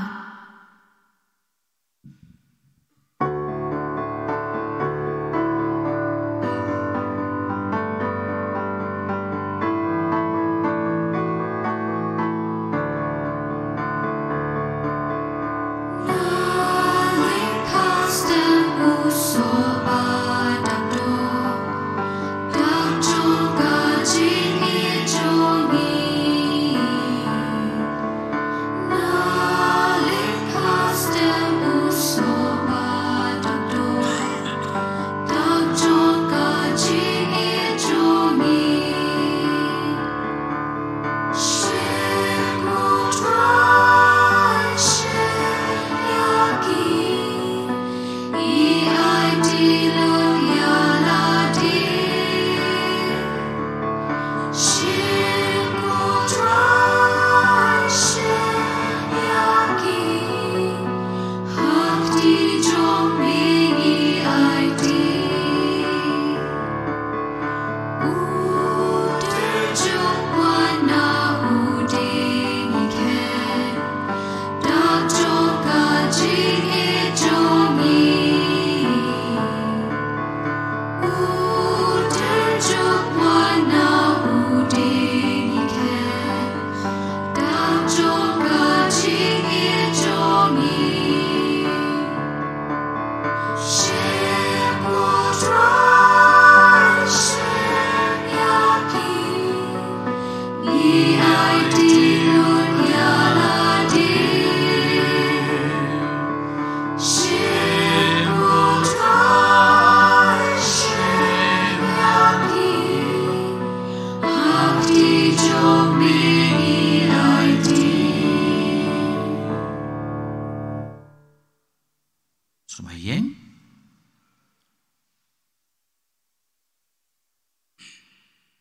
Sembayang.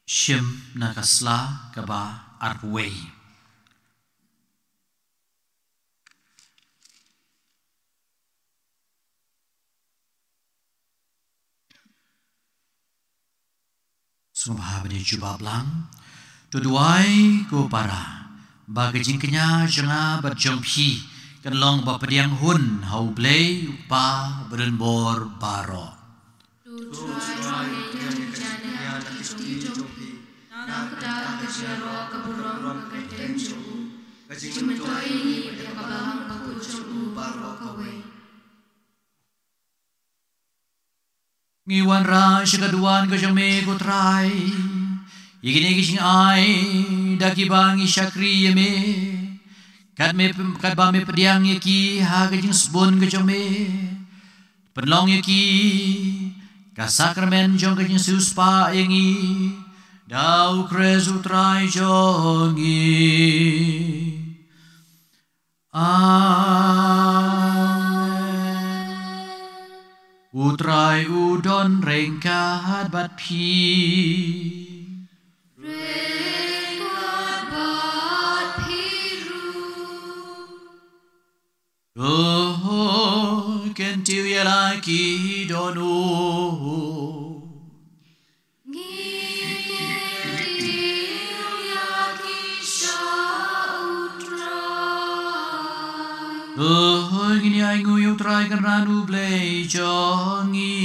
Shim nakasla kaba arway. Sumha bani jubab lang. Tuduai ko para. Bagi jingkenya jenga berjumpi. Kan long bapediang hun hau blay upa berenbor baro. Ngiwan ra sikaduan ko siyang may kutray. Iginigis ay daki bangi syakri yame. Kat ba me pediang yaki haga jing sbon ko siyang me. Penlong yaki kasakramen jong ko jing suspa yangi. Dau kres utray jongi. Utrai udon rengkat bat pi. Rengkat bat piru. Oh, kentiu ya lagi donu. Ngikentiu ya kisah utrai. Oh, gini ay nguyong try karena nu blay jongi.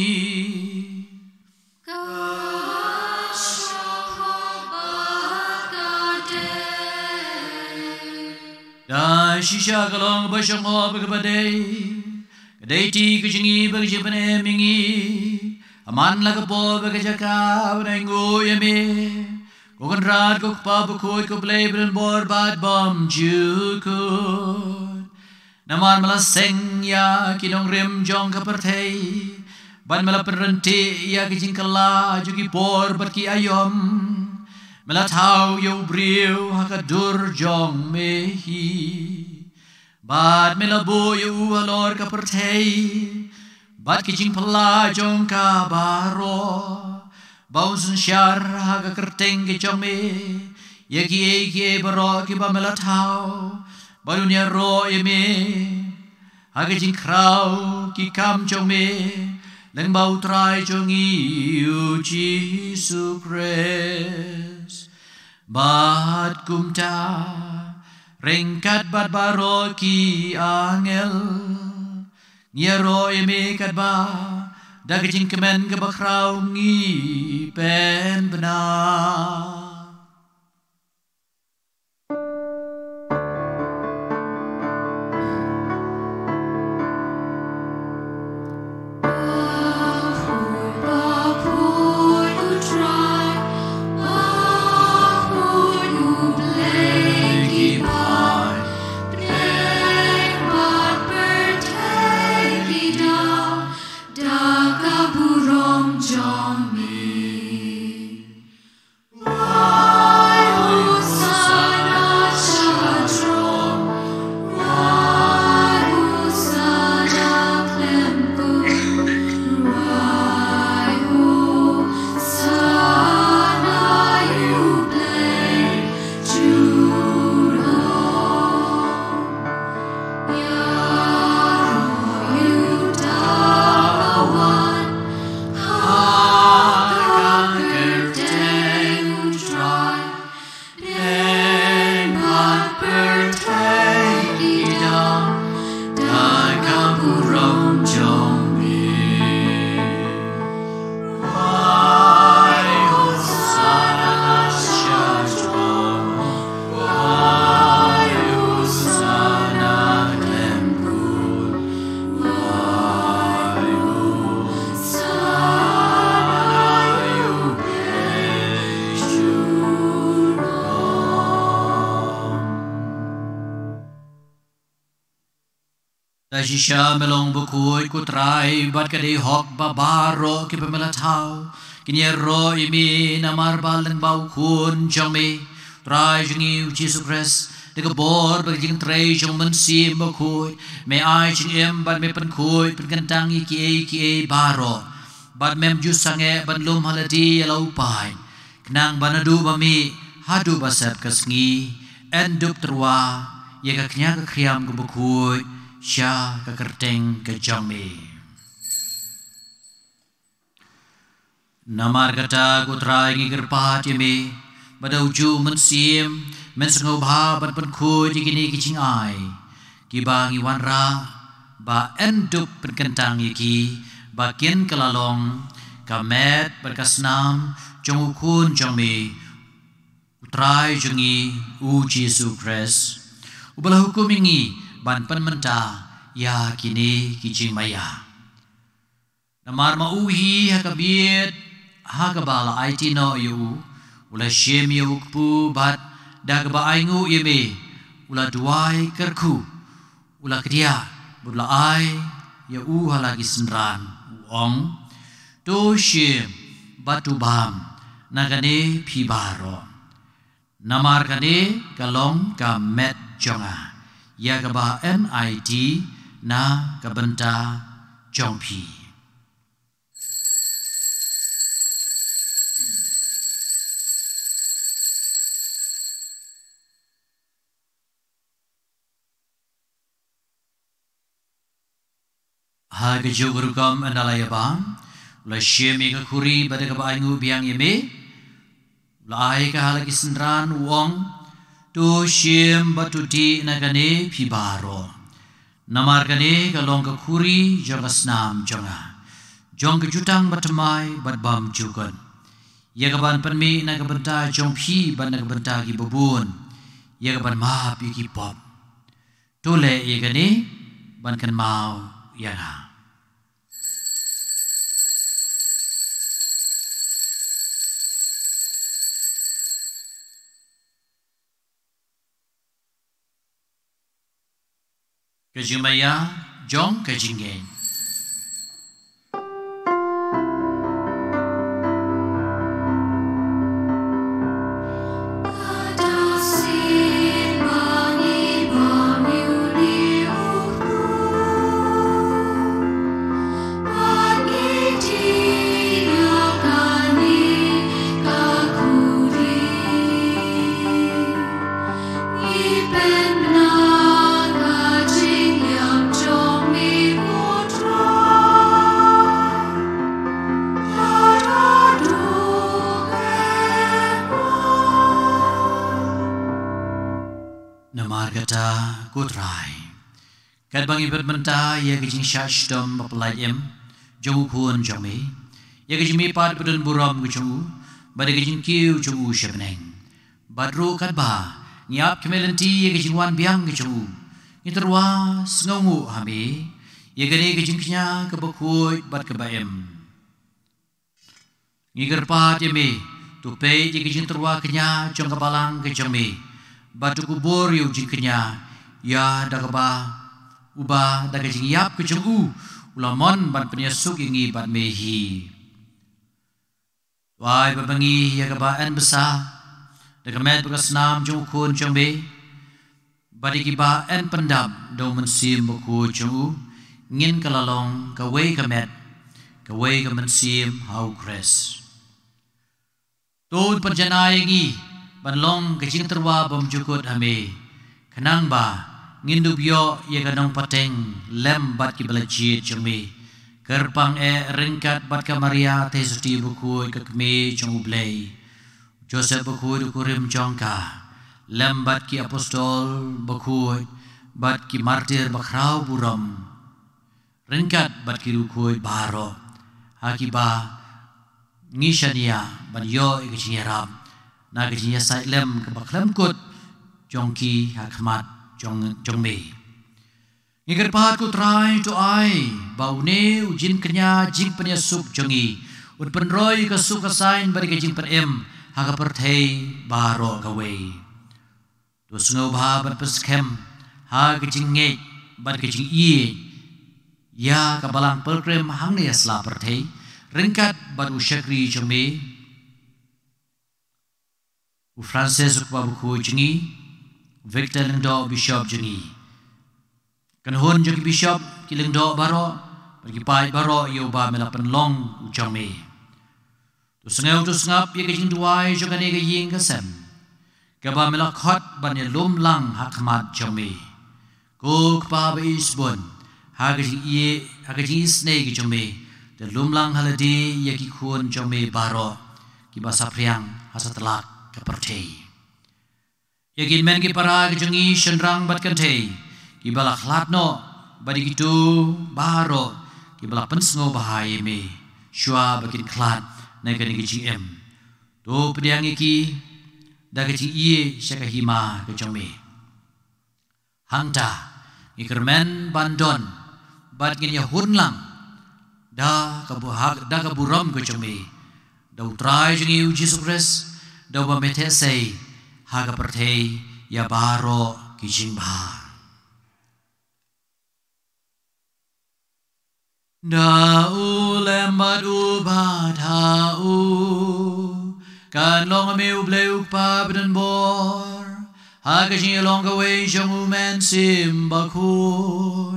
Da shisha kalong basyang mo pagkabaday. Kaday ti kajingi pagkajipane mingi. Aman lakapo pagkajakaw na nguyame. Kukan rad kukpabukoy kublay berenbor bad bom jukut. Naman malaseng ya kinong rim jong kapertay. Ban malaperenti ya kijingkala jugi por berki ayom. Melatau yo briu hakadur jong mehi. Bad melabo yo alor kapertay. Bad kijing pala jong kabaro. Bausun syar haga kerteng kijong me. Yagi egi baro kiba melatau. Barunya ro eme. Haga jing krau ki kam jong me. Leng bau trai jong iu Jesu Christ. Bad kumta rengkat bad baro ki angel. Nia ro eme kat ba. Daga jing kemen ke bakrau ngi pen benar. Shisha melong bukui kutrai bat kadai hok babaro ki pemelatau kinyero imi namar balen bau kun jome trai jungi Jesus Christ te ka bor ba jing trei jong men sim ba khoi me ai jing em ban me pen khoi pen kan tang ki e baro ban mem ju sange ban lum halati alo pai knang banadu ba mi hadu ba sep kasngi endup terwa ye ka knya ka kriam ka bukhoi sha ka kerteng ka jami namar kata ku trai ngi gerpat yemi badau ju men sim men sengo bha ban pen khoi di kini kicing ai ki bangi wan ra ba endup pen kentang yiki ba kien kalalong ka met berkasnam jong ukun jami utrai jungi u Jesu Christ ubala hukum ingi ban pen menta ya kini kicing maya namar ma uhi hakabiet hakabala IT no yu ula shem yu pu bat dagba aingu yeme ula duai kerku ula kedia bula ai ya u halagi senran ong to shem batu bam nagane pibaro namar kane kalong ka met jonga ya gaba NIT na kabenta jongpi haga jogurukam analaya bang la shemi ka kuri bada ka baingu biang yeme la ai ka halagi sendran wong to shem batuti nagane pibaro namar kane ka long ka kuri jagasnam jonga jong ka jutang batamai badbam jugan ya ka ban panmi na ka benta jong phi ban na ka benta ki bubun ya ka ban ma pi ki pop to le ye kane ban kan mau ya Kejumaya jong kejingen Kat bangi bermenta ya kejing syashdom baplayem jongu kun jami ya kejing mipat bedun buram kejungu bada kejing kiu jongu syabneng badru kat ba ngiap kemelenti ya kejing wan biang kejungu ngiterwa sengongu hami ya gede kejing kenya kebekut bad kebaem ngigerpat yami tupe ya kejing terwa kenya jong kebalang kejami batu kubur yu jing kenya ya dagaba uba daga jing yap kejung ulamon ban penyesuk ingi ban mehi wai babangi ya kabaan besar daga met bekasnam jung kun jung be badi kibaan pendam do mensim buku jung ngin kalalong kawe kamet kawe kemensim hau kres tun penjanai ingi ban long kejing terwa bom jukut hame kenang ba ngindu bio ye ganong pateng lem bat ki belajit jumi kerpang ringkat bat ka Maria tesuti buku ke kme jong ublei Joseph buku dukurim jongka lem bat ki apostol buku bat ki martir bakrau buram ringkat bat ki duku baro hakiba ngishania ban yo ikichinyaram na kichinya sai lem ke baklem kut jongki hakmat jong me ngiger pat ku try to ai baune ujin kenya jing penya sup jongi ut penroi ka su ka sain bari ka jing per em ha ka perthei baro ka we to sngo bha ban peskem ha ka jing nge ban ka jing i ya ka balang pelkrem hang ne asla perthei ringkat ban u shakri jong me u Francis ku ba ku jingi Victor lengdo bishop jengi. Kan hon jengi bishop ki lengdo baro, pergi pai baro yo ba melapan long ucang me. Tu sengau tu sengap ye kejing duai jo kan ye ying kesem. Ka ba melakhat ban ye lum lang hakmat jang me. Ko pa ba isbon ha kejing ye ha kejing isne ki jang me. De lum lang haladi ye ki khun jang me baro ki ba sapriang hasatelak ka pertei. Yakin men ki para kejengi sendrang bat kentei ki balak latno badi gitu baro ki balak pensngo bahaya me shua bakin klat na kan ki em to pediang iki da ki ie syaka hima ke jome hangta ikermen bandon bat gin ya hunlang da kaburam ke jome da utrai jengi Jesus Christ da ba metesei haga pertei ya baro kijing ba. Da u lembat u bata u kan long me u bleu pa bden bor haga jing long ka wei jong u men sim ba khu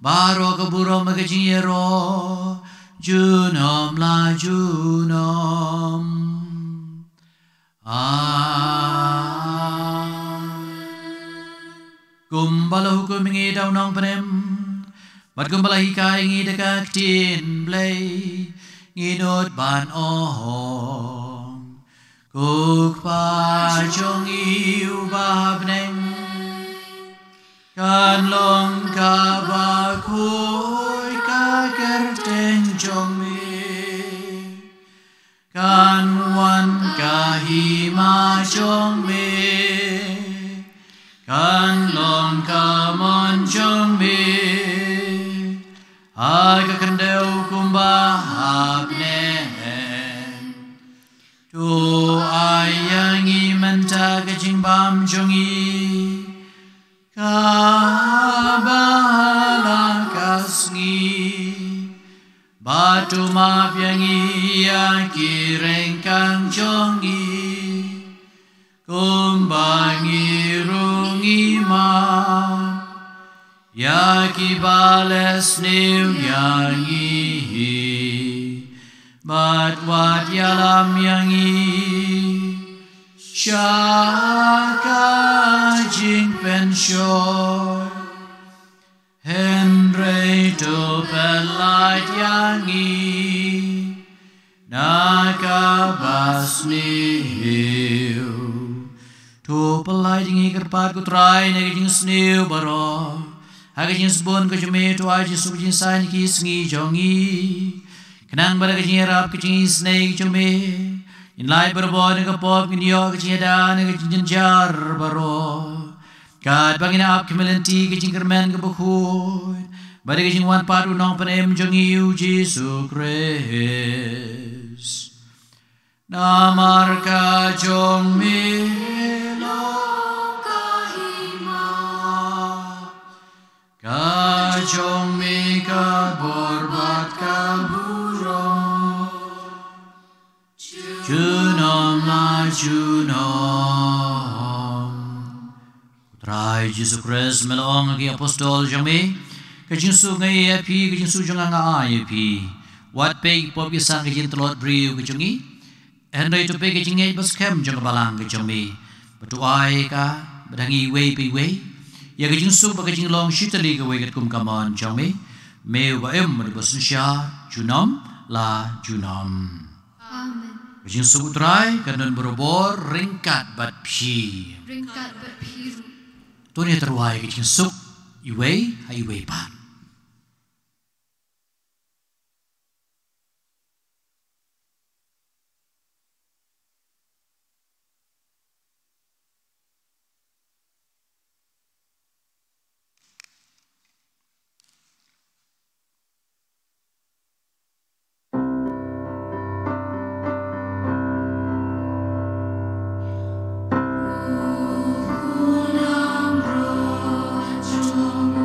baro ka buro ma ka jing ro junom la junom. Gumbala hukum ingi daw nong panem bat gumbala hika ingi dekak tin blay nginut ban ohong kuk pa jong iu babneng kan long ka ba kuy ka kerteng jong mi kan wan kahima jong me kan long kamon jong me aga kendeu kumbahap nen tu ayangi menta kejing bam jongi kabahala kasngi batu map yang ia kirengkang jongi kumbangi rungi ma ya kibales new yangi bat wat yalam yangi syaka jing pensyor Henry to pelat yangi nakabasni hiu tu pelai jingi kerpat ku trai nagi jing sniu baro hagi jing sebon ku jeme tu aji su jing san ki sngi jongi kenang bara ke jing rap ke jing snei jome in lai berbo ne ka pop ni yo ke jing da ne ke jing jar baro kad bangina ap kemelenti ke jing kermen ke bukhu bara ke jing wan paru nong panem jongi u Jesu Christ namar ka jong mi Kajong mi ka borbat ka burong Junom la junom Trai Jesus Christ melong agi apostol jami Kajing su ngai api kajing su jong nga api Wat pe pop yasang kajing telot briu kajongi Henry to pe kajing ngai bas kem jong balang kajami Batuai ka badangi wei pi wei Ya kajing su ba kajing long shitali ka wegat kum kaman jami meu ba em de basnsha junam la junam Amen. Kajing su utrai kanan berobor ringkat bat phi Ringkat berbiru. tu ni terwai kajing su iwei hai iwei pan Ulam ro jong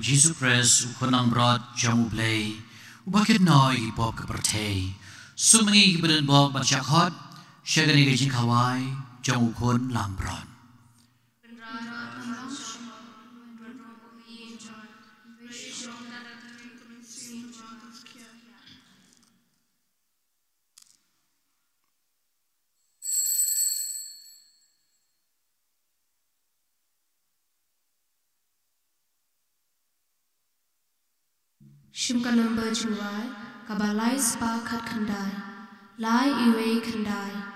Jesus Christ ukonang brought jamu play ubakit noi bob kepertay sumengi beren bob bacak hot syagani gajin kawai jamu kon lang bron Shimka number jingwai, kabalai spa kat kandai, lai iwe kandai.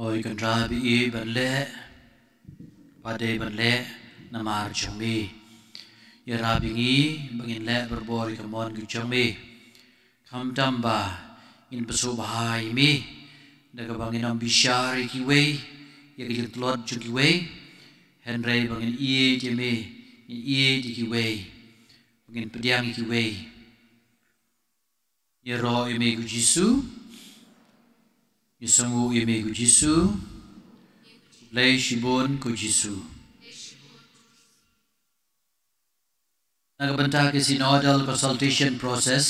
oi kan rabi I ban le pada ban le namar chami ya rabi ngi bangin le berbori kamon ki chami kam tamba in pesu bahai mi daga bangin am bishari ki wei ya ki tlot ju ki wei henrei bangin ie jeme ie di ki wei bangin pediang ki wei ya ro ime ku jisu ya sangu ime ku jisu lei shibon ku jisu nagbanta ke synodal consultation process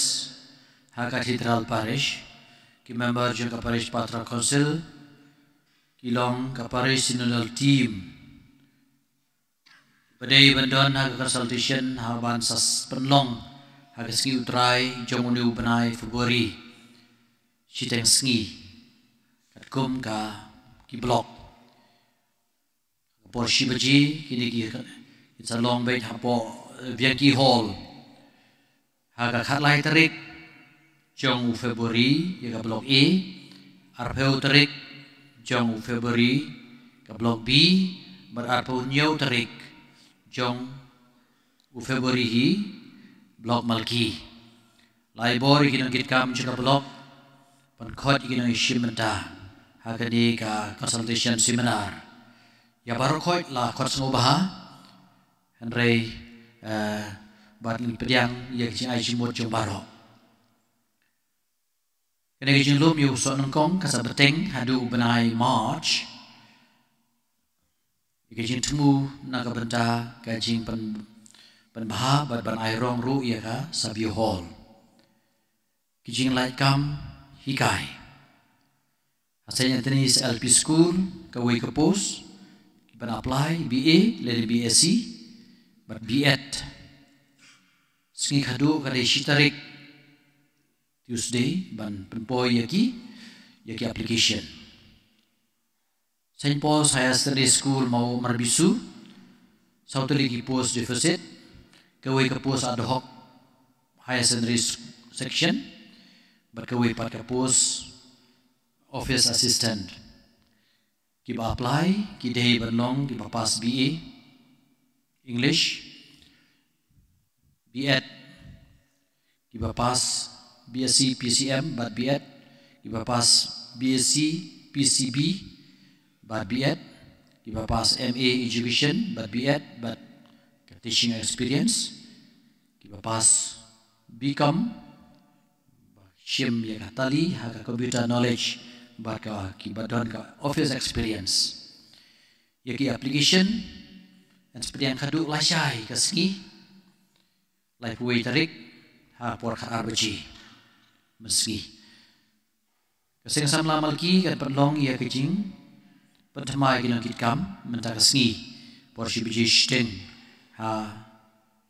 ha cathedral parish ki member jeng parish patra council kilong ka parish synodal team padai bandon ha consultation ha ban sas penlong ha ski utrai jomunu benai Februari siteng sngi kum ka ki blok por shibaji kini ki it's a long way hapo Bianchi Hall haga khatlai tarik jong Februari ya blok A arpeu tarik jong Februari ka blok B bar arpeu nyau tarik jong Februari hi blok Malki lai bor kinang kitkam jong blok pan khot kinang shimenta haga di ka consultation seminar ya baru khot la khot sengobaha Henry bat ni pediang ya jing ai jimot jong baro kene jing lum yu so nongkong kasa beteng hadu benai March ya jing temu naga benta ka jing pen baha bat ban ai rong ru ya ka Sabi Hall kijing lai kam hikai hasilnya tenis LP school ka wei ka pos ban apply BA le BSc but B.Ed sengi khadu kare shitarik Tuesday ban penpoi yaki application Saint Paul's Higher Secondary School mau marbisu sautuli ki post deficit kawai ka post ad hoc Higher Secondary section but kawai pat ka post office assistant ki ba apply ki dei ban long ki ba pass BA English B.Ed Kiba pass BSc PCM but B.Ed Kiba pass BSc PCB but B.Ed Kiba pass MA Education but B.Ed but teaching experience Kiba pass BCom Shim ya tali haka computer knowledge but ka kiba don ka office experience yaki application dan seperti yang kaduk lasyai keski lai puai tarik ha por kha arbaji meski keseng sam lamalki kan perlong ia kejing pertama kinang kitkam menta keski por shibiji steng ha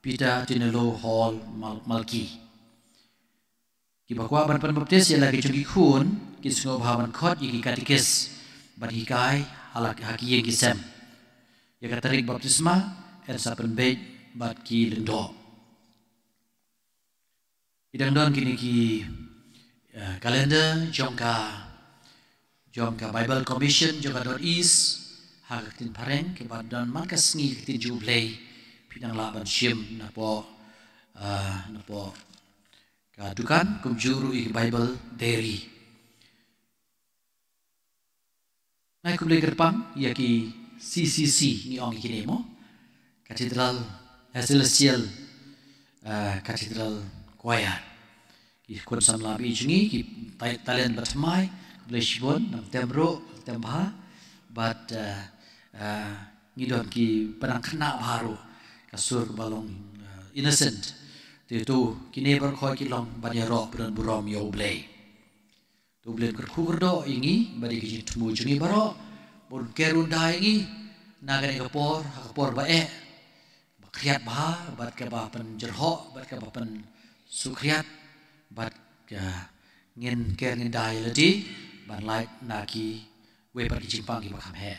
pita tinelo hall malki kibakwa ban baptis ia lagi jungi khun kisngo bhawan khot iki katikis ban hikai halak haki yang kisem ya katarik baptisma er sapen bait bat ki lendo idang don kini ki kalender jongka Bible Commission jongka.is hakatin pareng ke badan markas ngi kitin jublei pinang laban shim napo kadukan kumjuru i Bible dairy nai kumlei gerpang yaki CCC ni ong kinemo Cathedral Celestial Cathedral Choir ki kun samla bi jingi ki talent batmai bleshbon nam tembro tembha but ngidon ki penang kena baru kasur balong innocent tu kini berkhoi ki long banyaro buran burom yo blei tu blen kerkurdo ingi badi ki temu jingi baro bon kerunda ingi nagane kapor bae bakriat bah bat ka ba pen jerho bat ka ba pen sukriat bat ka ngin ker ngin dai lati ban lai naki we pat ki jingpang ki bakam he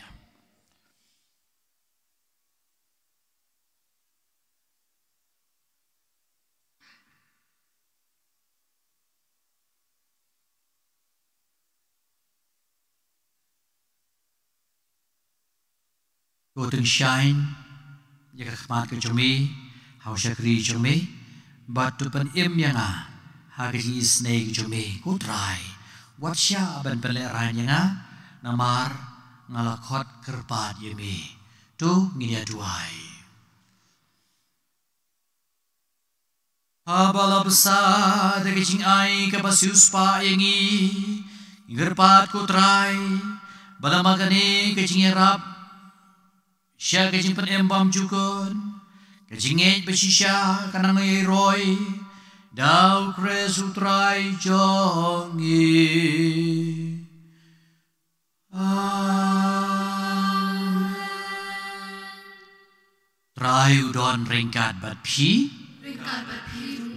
Cô từng shine ya ka khmat ke chumi hau shakri chumi but tu pan im yanga ha ke hi snake chumi ku try what sha ban pele ran yanga namar ngalakot kerpat yemi tu nginya duai Abala besar de kecing ai ke basius pa yangi gerpat ku try bala magani kecing erap Siya kajing panembam jukon, kajing ngej besisya kanang ngay roy, daw kres utray jongi. Try udon ringkat bat pi,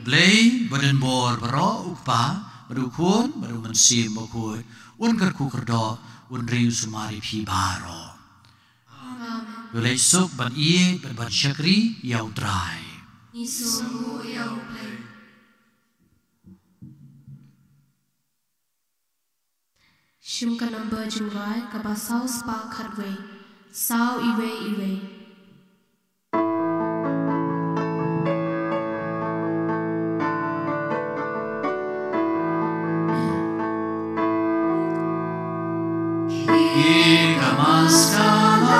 blay badan bor baro upa, badukun, badu mensim bakun, un kerku kerdo, un riu sumari pi baro. Boleh sok ban iye ban syakri yau try. Nisomu yau play. Shum ka number jungrai ka ba sao spa khatwe. Sao iwe. Ika maskala.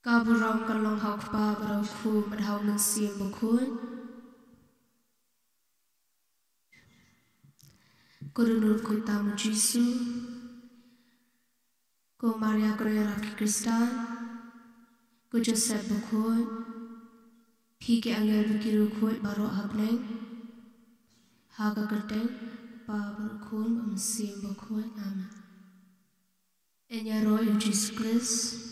Kaburong kalong hau kpa barang ku madhau mensim bakun. Kurunur ku tamu Jisu. Ku Maria Korea Raki Kristan. Ku Joseph bakun. Piki angel bikiru kuat baru habneng. Haga kerteng pa bakun mensim bakun aman. Enya roy Jesus Christ.